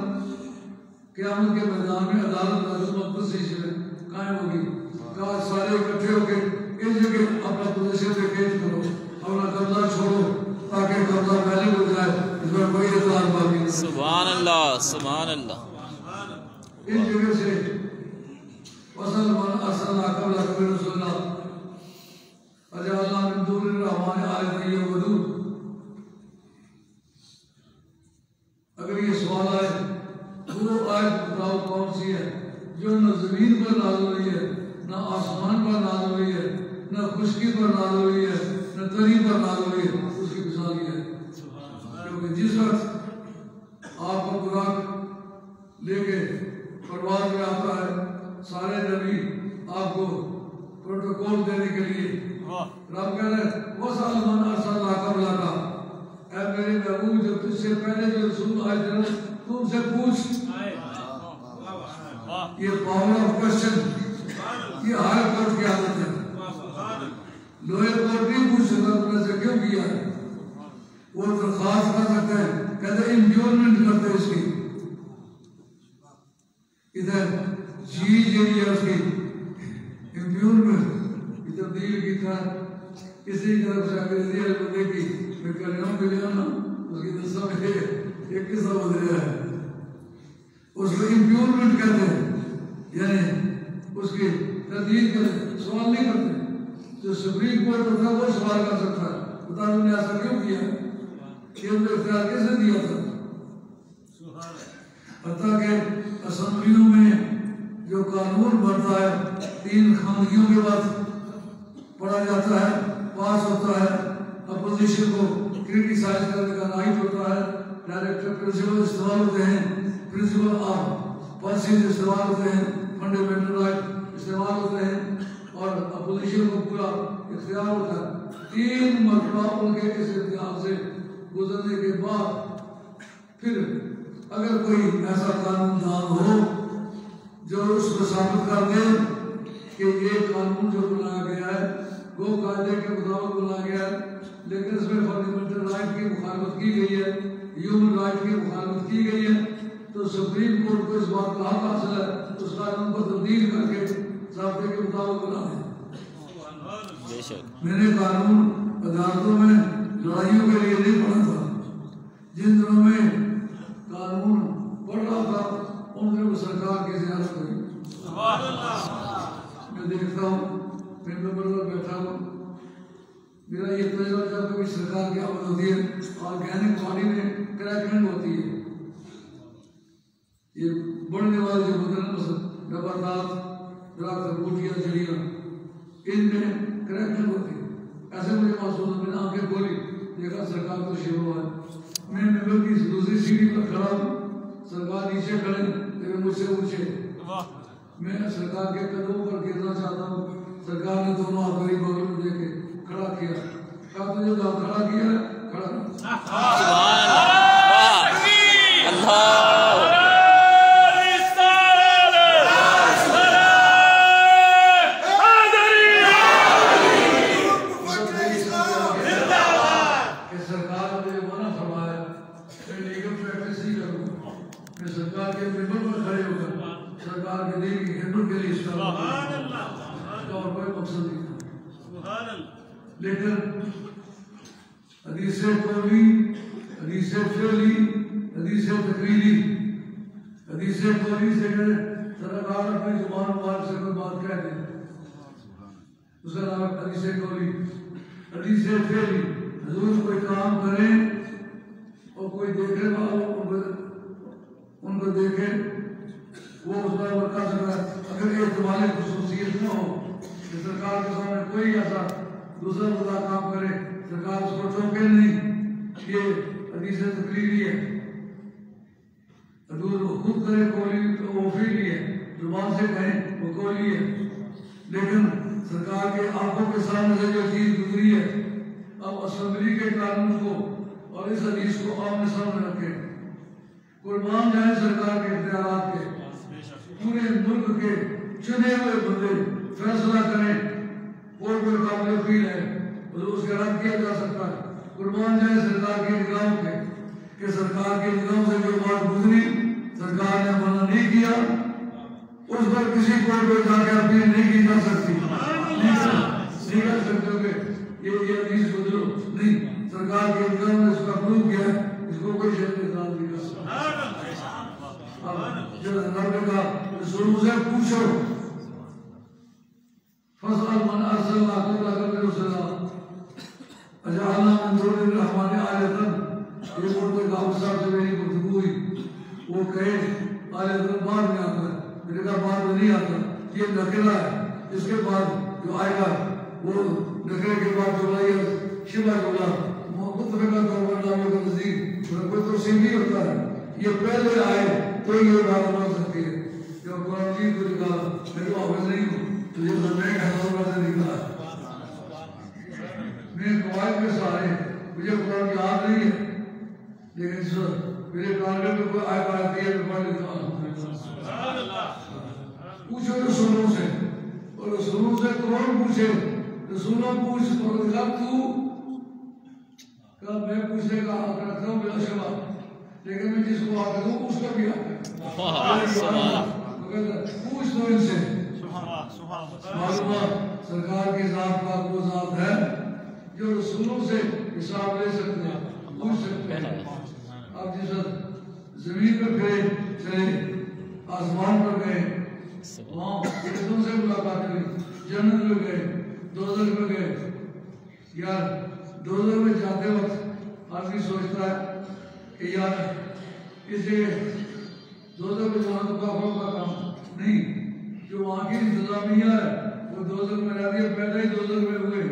قیامت کے میدان میں عدالت عظمت مقدس میں قائم ہوگی. کہا سارے اکٹھے ہو کے اس جگہ اپنا پوزیشن ویکیٹ کرو، اپنا قبضہ چھوڑو تاکہ قبضہ پہلے ہو جائے، اس میں کوئی اعتراض باقی نہیں. سبحان اللہ، سبحان اللہ. اس جگہ سے وصل من ارسلنا قبلک من رسلنا اجعلنا من دون الرحمن آلہۃ یعبدون. اگر یہ سوال آئے وہ آیت بتاؤ کون سی ہے جو نہ زمین پر نازل ہوئی ہے، نہ آسمان پر نازل ہوئی ہے، نہ خشکی پر نازل ہوئی ہے، نہ تری پر نازل ہوئی ہے. اس کی مثال یہ ہے کیونکہ جس وقت آپ کو براق لے کے پرواز میں آتا ہے سارے نبی آپ کو پروٹوکول دینے کے لیے رب کہہ رہے وہ سال من ارسلنا قبلک، اے میرے محبوب جو تجھ سے پہلے جو رسول آئے تھے تو ان سے پوچھ. یہ پاور آف کوشچن یہ ہر کورٹ کی عادت ہے. لوئر کورٹ نہیں پوچھ سکتا تم نے سے کیوں کیا ہے. وہ درخواست کر سکتے ہیں کہتے ہیں امپیورمنٹ کرتے اس کی. ادھر چیز یہی ہے اس کی امپیورمنٹ تبدیل کی طرح کسی طرف سے انگریزی بندے کی میں کلیوں کے لیے نا اس کی دسا میں ایک قصہ بدلیا ہے. اس کو امپیورمنٹ کہتے ہیں یعنی اس کی تردید کرتے سوال نہیں کرتے. جو سپریم کورٹ ہوتا ہے وہ سوال کر سکتا ہے بتا تم نے ایسا کیوں کیا یہ ان کو اختیار کیسے دیا تھا. حتیٰ کہ اسمبلیوں میں جو قانون بنتا ہے 3 خواندگیوں کے بعد پڑھا جاتا ہے پاس ہوتا ہے. اپوزیشن کو کریٹیسائز کرنے کا رائٹ ہوتا ہے. ڈائریکٹر پرنسپل استعمال ہوتے ہیں پرنسپل آف پالیسیز استعمال ہوتے ہیں فنڈامنٹل رائٹ استعمال ہوتے ہیں اور اپوزیشن کو پورا اختیار ہوتا ہے. 3 مرتبہ ان کے اس امتحان سے گزرنے کے بعد پھر اگر کوئی ایسا قانون دان ہو جو اس کو ثابت کر دے کہ یہ قانون جو بنایا گیا ہے وہ قاعدے کے مطابق بنایا گیا ہے لیکن اس میں فنڈامنٹل رائٹ کی مخالفت کی گئی ہے ہیومن رائٹ کی مخالفت کی گئی ہے تو سپریم کورٹ کو اس بات کا حق حاصل ہے اس قانون کو تبدیل کر کے ضابطے کے مطابق بنا دیں. میں نے قانون عدالتوں میں لڑائیوں کے لیے نہیں پڑھا تھا. جن دنوں میں قانون پڑھ رہا تھا ان میں وہ سرکار کی زیارت ہوئی. میں دیکھتا ہوں میں ممبر پر بیٹھا ہوں. میرا یہ تجربہ جب کبھی سرکار کی آمد ہوتی ہے آرگینک باڈی میں کریکنگ ہوتی ہے. یہ بڑھنے والے جو بدن نباتات درخت بوٹیاں جڑیاں ان میں کریکنگ ہوتی ہے. ایسے مجھے محسوس میں نے آنکھیں کھولی دیکھا سرکار تو شروع ہوا ہے. میں ممبر کی دوسری سیڑھی پر کھڑا ہوں سرکار نیچے کھڑے لیکن مجھ سے اونچے. میں سرکار کے قدموں پر گرنا چاہتا ہوں. سرکار نے دونوں ہاتھ میری بغل میں دے کے کھڑا کیا. کہا تجھے جو کھڑا کیا ہے کھڑا لیکن حدیث قولی حدیث فعلی حدیث تقریری. حدیث قولی سے کہ سرکار اپنی زبان مبارک سے کوئی بات کہہ دے اس کا نام حدیث قولی. حدیث فعلی حضور کوئی کام کریں اور کوئی دیکھے ان کو دیکھے وہ اس پر کر سکتا ہے. اگر اعتماد خصوصیت نہ ہو کہ سرکار کے سامنے کوئی ایسا دوسرا بڑا کام کرے سرکار اس کو ٹوکے نہیں. یہ حدیث تقریری ہے. حضور خود کرے قولی وہ فعلی ہے زبان سے کہیں وہ قولی ہے. لیکن سرکار کے آنکھوں کے سامنے سے جو چیز گزری ہے اب اسمبلی کے قانون کو اور اس حدیث کو آمنے سامنے رکھیں. قربان جائیں سرکار کے اختیارات کے. پورے ملک کے چنے ہوئے بندے فیصلہ کریں اور کوئی قابل اپیل ہے اس کا رد کیا جا سکتا ہے. قربان جائیں سرکار کی نگاہوں کے کہ سرکار کی نگاہوں سے جو بات گزری سرکار نے منع نہیں کیا اس پر کسی کو جا کے اپیل نہیں کی جا سکتی. نہیں کر سکتے کہ یہ حدیث بدلو نہیں. سرکار کی نگاہوں نے اس کا پروف کیا اس کو کوئی شہر اعتراض نہیں کر سکتا. جب اللہ نے کہا رسول سے پوچھو فَاسْأَلْ مَنْ أَرْسَلْنَا قَبْلَكَ مِنْ رُسُلِنَا أَجَعَلْنَا مِنْ دُونِ الرَّحْمَنِ آلِهَةً. یہ مرد گاؤں صاحب سے میری گفتگو ہوئی. وہ کہے آلِهَةً بعد میں آتا ہے. میرے کہا بعد میں نہیں آتا یہ نکلا ہے. اس کے بعد جو آئے گا وہ نکلے کے بعد جو آئے گا شبہ جملہ متفقہ طور پر نامے کا نزدیک کوئی توصیف نہیں ہوتا ہے. یہ پہلے آئے تو یہ بات بن سکتی ہے. جب قرآن مجید کو نکالا میں تو حافظ نہیں ہوں تجھے میں کہتا ہوں سے نکلا ہے. میں قواعد کے سارے مجھے قرآن یاد نہیں ہے سے کروڑ پوچھے رسولوں پوچھ پروردگار تو کہا میں پوچھنے کا حق رکھتا ہوں بلا شبہ لیکن میں جس کو حق دوں اس کا بھی حق ہے پوچھ دو ان سے معلومات سرکار کی ذات پاک وہ ذات ہے جو رسولوں سے حساب لے سکتے ہیں پوچھ سکتے ہیں آپ جس وقت زمین پر گئے چلے آسمان پر گئے وہاں فرشتوں سے ملاقات ہوئی جنت میں گئے دوزخ میں گئے یار دوزخ میں جاتے وقت آدمی سوچتا ہے کہ یار اس جگہ دوزخ میں جانا تو کافروں کا کام نہیں جو وہاں کی انتظامیہ ہے وہ دوزخ میں رہتی ہے پہلے ہی دوزخ میں ہوئے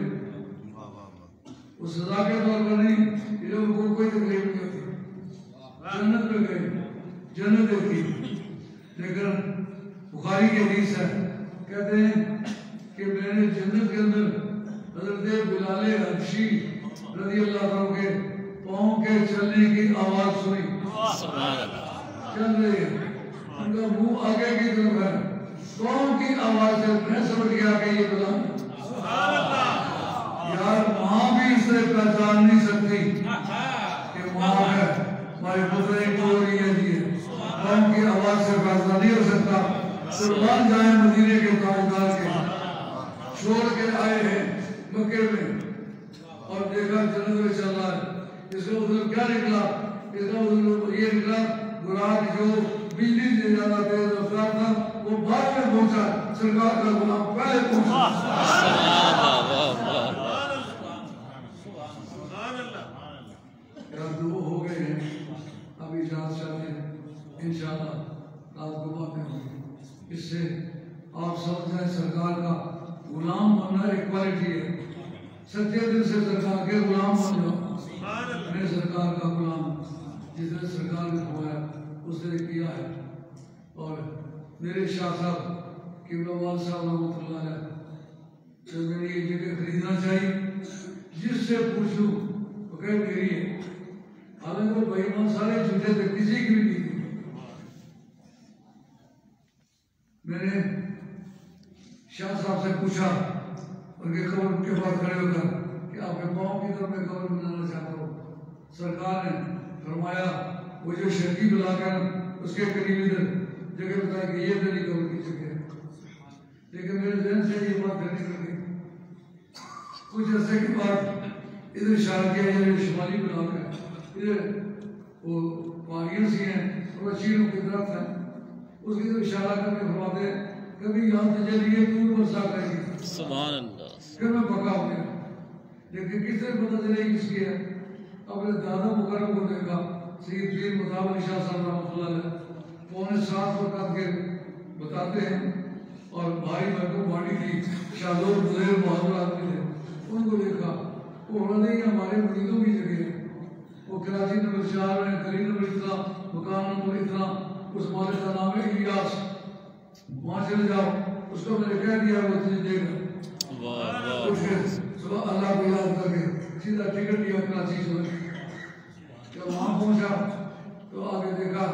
وہ سزا کے طور پر نہیں یہ لوگوں کو کوئی تکلیف نہیں ہوتی جنت میں گئے جنت دیکھی لیکن بخاری کی حدیث ہے کہتے ہیں کہ میں نے جنت کے اندر حضرت بلال حبشی رضی اللہ عنہ کے پاؤں کے چلنے کی آواز سنی چل رہی ہے ان کا منہ آگے کی طرف ہے پاؤں کی آواز سے میں سمجھ گیا کہ یہ بلال یار وہاں بھی اس سے پہچان نہیں سکتی کہ وہاں ہے ہماری پتریں ٹوری ہے جی قوم کی آواز سے فیصلہ نہیں ہو سکتا قربان جائیں مدینے کے تاجدار کے چھوڑ کے آئے ہیں مکے میں اور دیکھا جنت میں چل رہا ہے اس کا مطلب کیا نکلا اس کا مطلب یہ نکلا براق جو بجلی سے زیادہ تیز رفتار تھا وہ بعد میں پہنچا سرکار کا غلام پہلے پہنچا دو ہو گئے ہیں ابھی اجازت چاہتے ہیں انشاءاللہ رات کو باتیں ہوں گی اس سے آپ سمجھ جائیں سرکار کا غلام بننا ایک کوالٹی ہے سچے دل سے سرکار کے غلام بن جاؤ میں سرکار کا غلام جس نے سرکار نے کھوایا اس نے کیا ہے اور میرے شاہ صاحب قبلہ وال صاحب رحمۃ اللہ علیہ تو میں نے یہ جگہ خریدنا چاہیے جس سے پوچھوں وہ کہ میری ہے حالانکہ وہ بھائیمان سارے جھوٹے تھے کسی کی بھی نہیں تھی میں نے شاہ صاحب سے پوچھا ان کے قبر کے پاس کھڑے ہو کر کہ آپ کے پاؤں کی طرف میں قبر بنانا چاہتا ہوں سرکار نے فرمایا وہ جو شرکی بلا کر اس کے قریب ادھر جگہ بتایا کہ یہ میری قبر کی جگہ ہے لیکن میرے ذہن سے یہ بات کرنے کر گئی کچھ عرصے کے بعد ادھر اشارہ کیا یہ شمالی بلا کر ادھر وہ پہاڑیاں سی ہیں اور چیروں کی طرف ہیں اس کی طرف اشارہ کر کے فرماتے ہیں کبھی یہاں تجلیہ دور برسا کرے گی سبحان اللہ پھر میں پکا ہو گیا لیکن کس سے پتہ چلے گی کس کی ہے اپنے دادا مکرم کو دیکھا سید پیر مطاب علی شاہ صاحب رحمۃ اللہ علیہ 7:45 پر کر کے بتاتے ہیں اور بھائی محبوب باڑی کی شادور بزیر بہادر آدمی تھے ان کو دیکھا وہ انہوں نے یہ ہمارے مریدوں کی جگہ ہے وہ کراچی نمبر 4 میں گلی نمبر اتنا مکان نمبر اتنا اس مالک کا نام ہے الیاس وہاں چلے جاؤ اس کو میں نے کہہ دیا وہ تجھے دے گا صبح اللہ کو یاد کر کے سیدھا ٹکٹ لیا کراچی سے جب وہاں پہنچا تو آگے دیکھا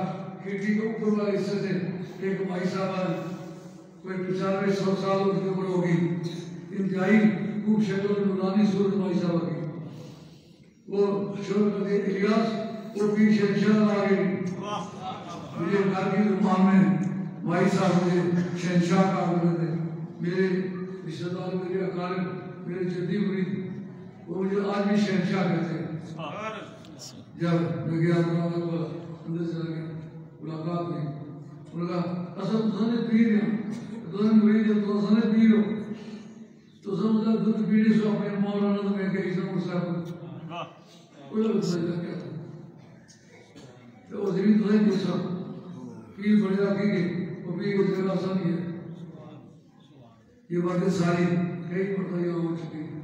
کھڑکی کے اوپر والے حصے سے ایک بھائی صاحب کوئی 95-100 سال کی عمر ہوگی انتہائی خوب شکل نورانی صورت بھائی صاحب کی وہ شروع کر دیا الیاس وہ پیر شہنشاہ آ گئی مجھے گھر کی زبان میں بھائی صاحب مجھے شہنشاہ کا بولے تھے میرے رشتہ دار میرے اقارب میرے جدی مرید وہ مجھے آج بھی شہنشاہ کہتے ہیں جب میں گیا دروازہ کھولا اندر چلا گیا ملاقات ہوئی انہوں نے کہا اصل تسنے پیر ہیں تسنے مرید جب تسنے پیر ہو تو سمجھا دودھ پیڑی سو اپنے مولانا تو میں کہیں سمجھ صاحب وہ لوگ سجدہ کیا تھا تو وہ زمین تو نہیں پوچھا پیر بڑے رکھے گئے وہ پیر کو جگہ آسان نہیں ہے یہ باتیں ساری کئی مرتبہ یہاں ہو چکی ہیں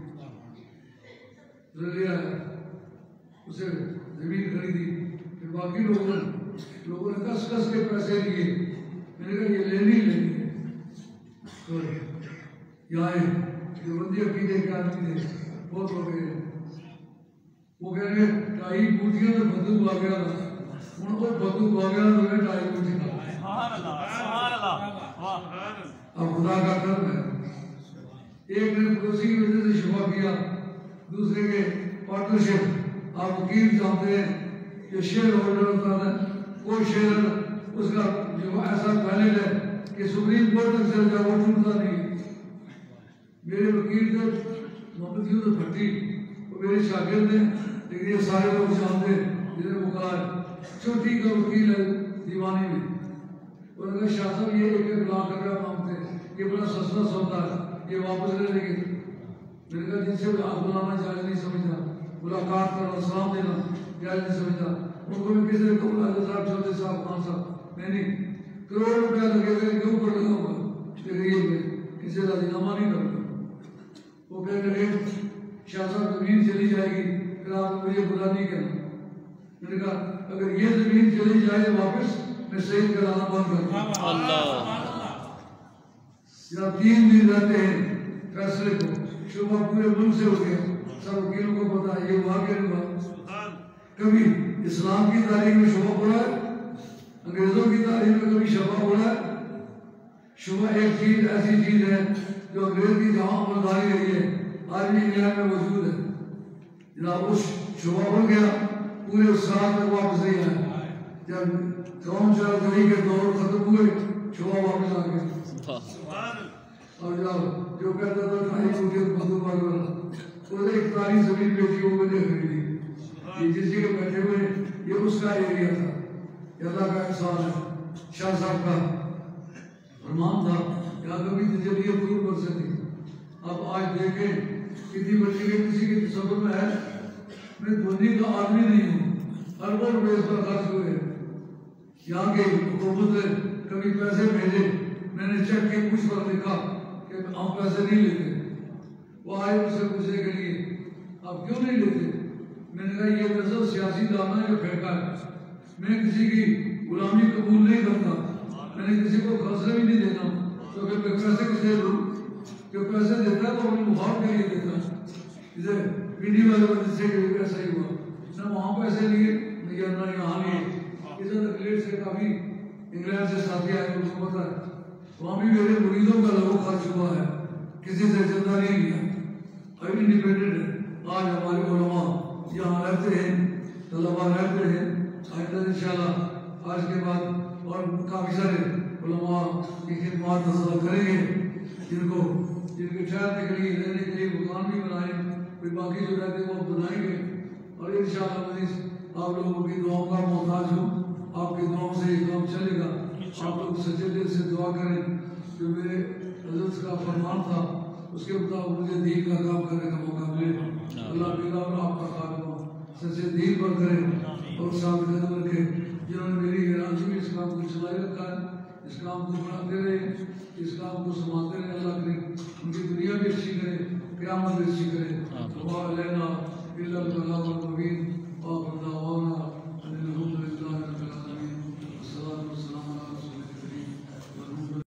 لیا اسے زمین خریدی پھر باقی لوگوں نے کس کس کے پیسے لیے میں نے کہا یہ لینی ہے تو یہاں جو بندی عقیدے کے آدمی تھے بہت ہو گئے وہ کہہ رہے ٹائی پوٹیاں تو بدو آ گیا تھا ان کو بدو آ گیا تو میں ٹائی پوٹی اب خدا کا کرم ہے ایک نے پڑوسی کی وجہ سے شفا کیا، دوسرے کے پارٹنرشپ. آپ وکیل جانتے ہیں کہ شیئر ہولڈر ہوتا ہے، کوئی شیئر اس کا جو ایسا پینل ہے کہ سپریم کورٹ تک چل جائے وہ ٹوٹتا نہیں ہے. میرے وکیل تھے محمد یوسف بھٹی، وہ میرے شاگرد ہیں، لیکن یہ سارے لوگ جانتے ہیں جنہیں مقرر چھوٹی کا وکیل ہے دیوانی میں. انہوں نے کہا شاہ صاحب یہ ایک ایک لاکھ روپیہ مانگتے ہیں، یہ بڑا سستا سودا ہے، یہ واپس لے لیں گے. میں نے کہا جن سے آپ بلانا جائز نہیں سمجھتا، ملاقات کرنا سلام دینا جائز نہیں سمجھتا. ان کو میں کسی نے کہوں حضرت صاحب چودھری صاحب خان صاحب میں نہیں، کروڑ روپیہ لگے گا کیوں کر لگا ہوگا غریب میں کسی راضی نامہ نہیں کروں گا. وہ کہنے لگے شاہ صاحب زمین چلی جائے گی پھر آپ مجھے برا نہیں کرنا. میں نے کہا اگر یہ زمین چلی جائے واپس میں شہید کرانا بند کر دوں. جب 3 دن رہتے ہیں فیصلے کو، شبہ پورے ملک سے ہو گیا، سب وکیلوں کو پتا ہے یہ واقعہ نہیں ہوا. کبھی اسلام کی تاریخ میں شبہ پڑا ہے، انگریزوں کی تاریخ میں کبھی شبہ پڑا ہے. شبہ ایک چیز ایسی چیز ہے جو انگریز کی جہاں عملداری رہی ہے آج بھی انگلینڈ میں موجود ہے. جناب اس شبہ پڑ گیا پورے اس سال تک واپس نہیں آیا. جب قوم چاہی کے دور ختم ہوئے شبہ واپس آ گیا. اور جناب جو کہتا تھا ٹھائی کوٹی مزدور والا وہ ایک تاریخ زمین بیچی وہ میں نے خریدی. یہ جس جگہ بیٹھے ہوئے یہ اس کا ایریا تھا، یہ اللہ کا احسان ہے. شاہ صاحب کا فرمان تھا کہ آپ کبھی تجلیت دور کر سکتی. آپ آج دیکھیں کتنی بچی کے کسی کے تصور میں ہے میں دھونی کا آدمی نہیں ہوں، اربوں روپے اس پر خرچ ہوئے. یہاں کی حکومت نے کبھی پیسے بھیجے، میں نے چیک کے کچھ پر لکھا کہ ہم پیسے نہیں لیتے. وہ آئے مجھ سے پوچھنے کے لیے آپ کیوں نہیں لیتے؟ میں نے کہا یہ نظر سیاسی دانا جو پھینکا ہے، میں کسی کی غلامی قبول نہیں کرتا، میں نے کسی کو خرچہ بھی نہیں دینا. تو پھر میں پیسے کسے دوں؟ جو پیسے دیتا ہے وہ اپنے مفاد کے لیے دیتا ہے. جسے پیڈی والے وجہ سے ایسا ہی ہوا، نہ وہاں پیسے لیے نہ یہاں لیے. ادھر انگلینڈ سے کافی انگلینڈ سے ساتھی آئے ان کو پتا ہے وہاں بھی میرے مریدوں کا لہو خرچ ہوا ہے، کسی سے چندہ نہیں لیا. ابھی انڈیپینڈنٹ ہے. آج ہمارے علماء یہاں رہتے ہیں، طلبا رہتے ہیں. آئندہ انشاءاللہ آج کے بعد اور کافی سارے علماء کی خدمات حاصل کریں گے جن کے ٹھہرنے کے لیے رہنے کے لیے مکان بھی بنائیں، پھر باقی جو رہتے ہیں وہ بنائیں گے. اور انشاءاللہ مزید آپ لوگوں کی دعاؤں کا محتاج ہوں. آپ کی دعاؤں سے یہ کام چلے گا. آپ لوگ سچے دل سے دعا کریں. جو میرے حضرت کا فرمان تھا اس کے مطابق مجھے دین کا کام کرنے کا موقع ملے. اللہ تعالیٰ اور آپ کا خاتمہ سچے دین پر کرے اور ثابت قدم رکھے. جنہوں نے میری حیرانگی میں اس کام کو چلائے رکھا ہے، اس کام کو بڑھاتے رہے، اس کام کو سنبھالتے رہے. اللہ کرے ان کی دنیا بھی اچھی کرے، قیامت بھی اچھی کرے. وَعَلَيْنَا إِلَّا الْبَلَاغُ الْمُبِينُ وَآخِرُ دَعْوَانَا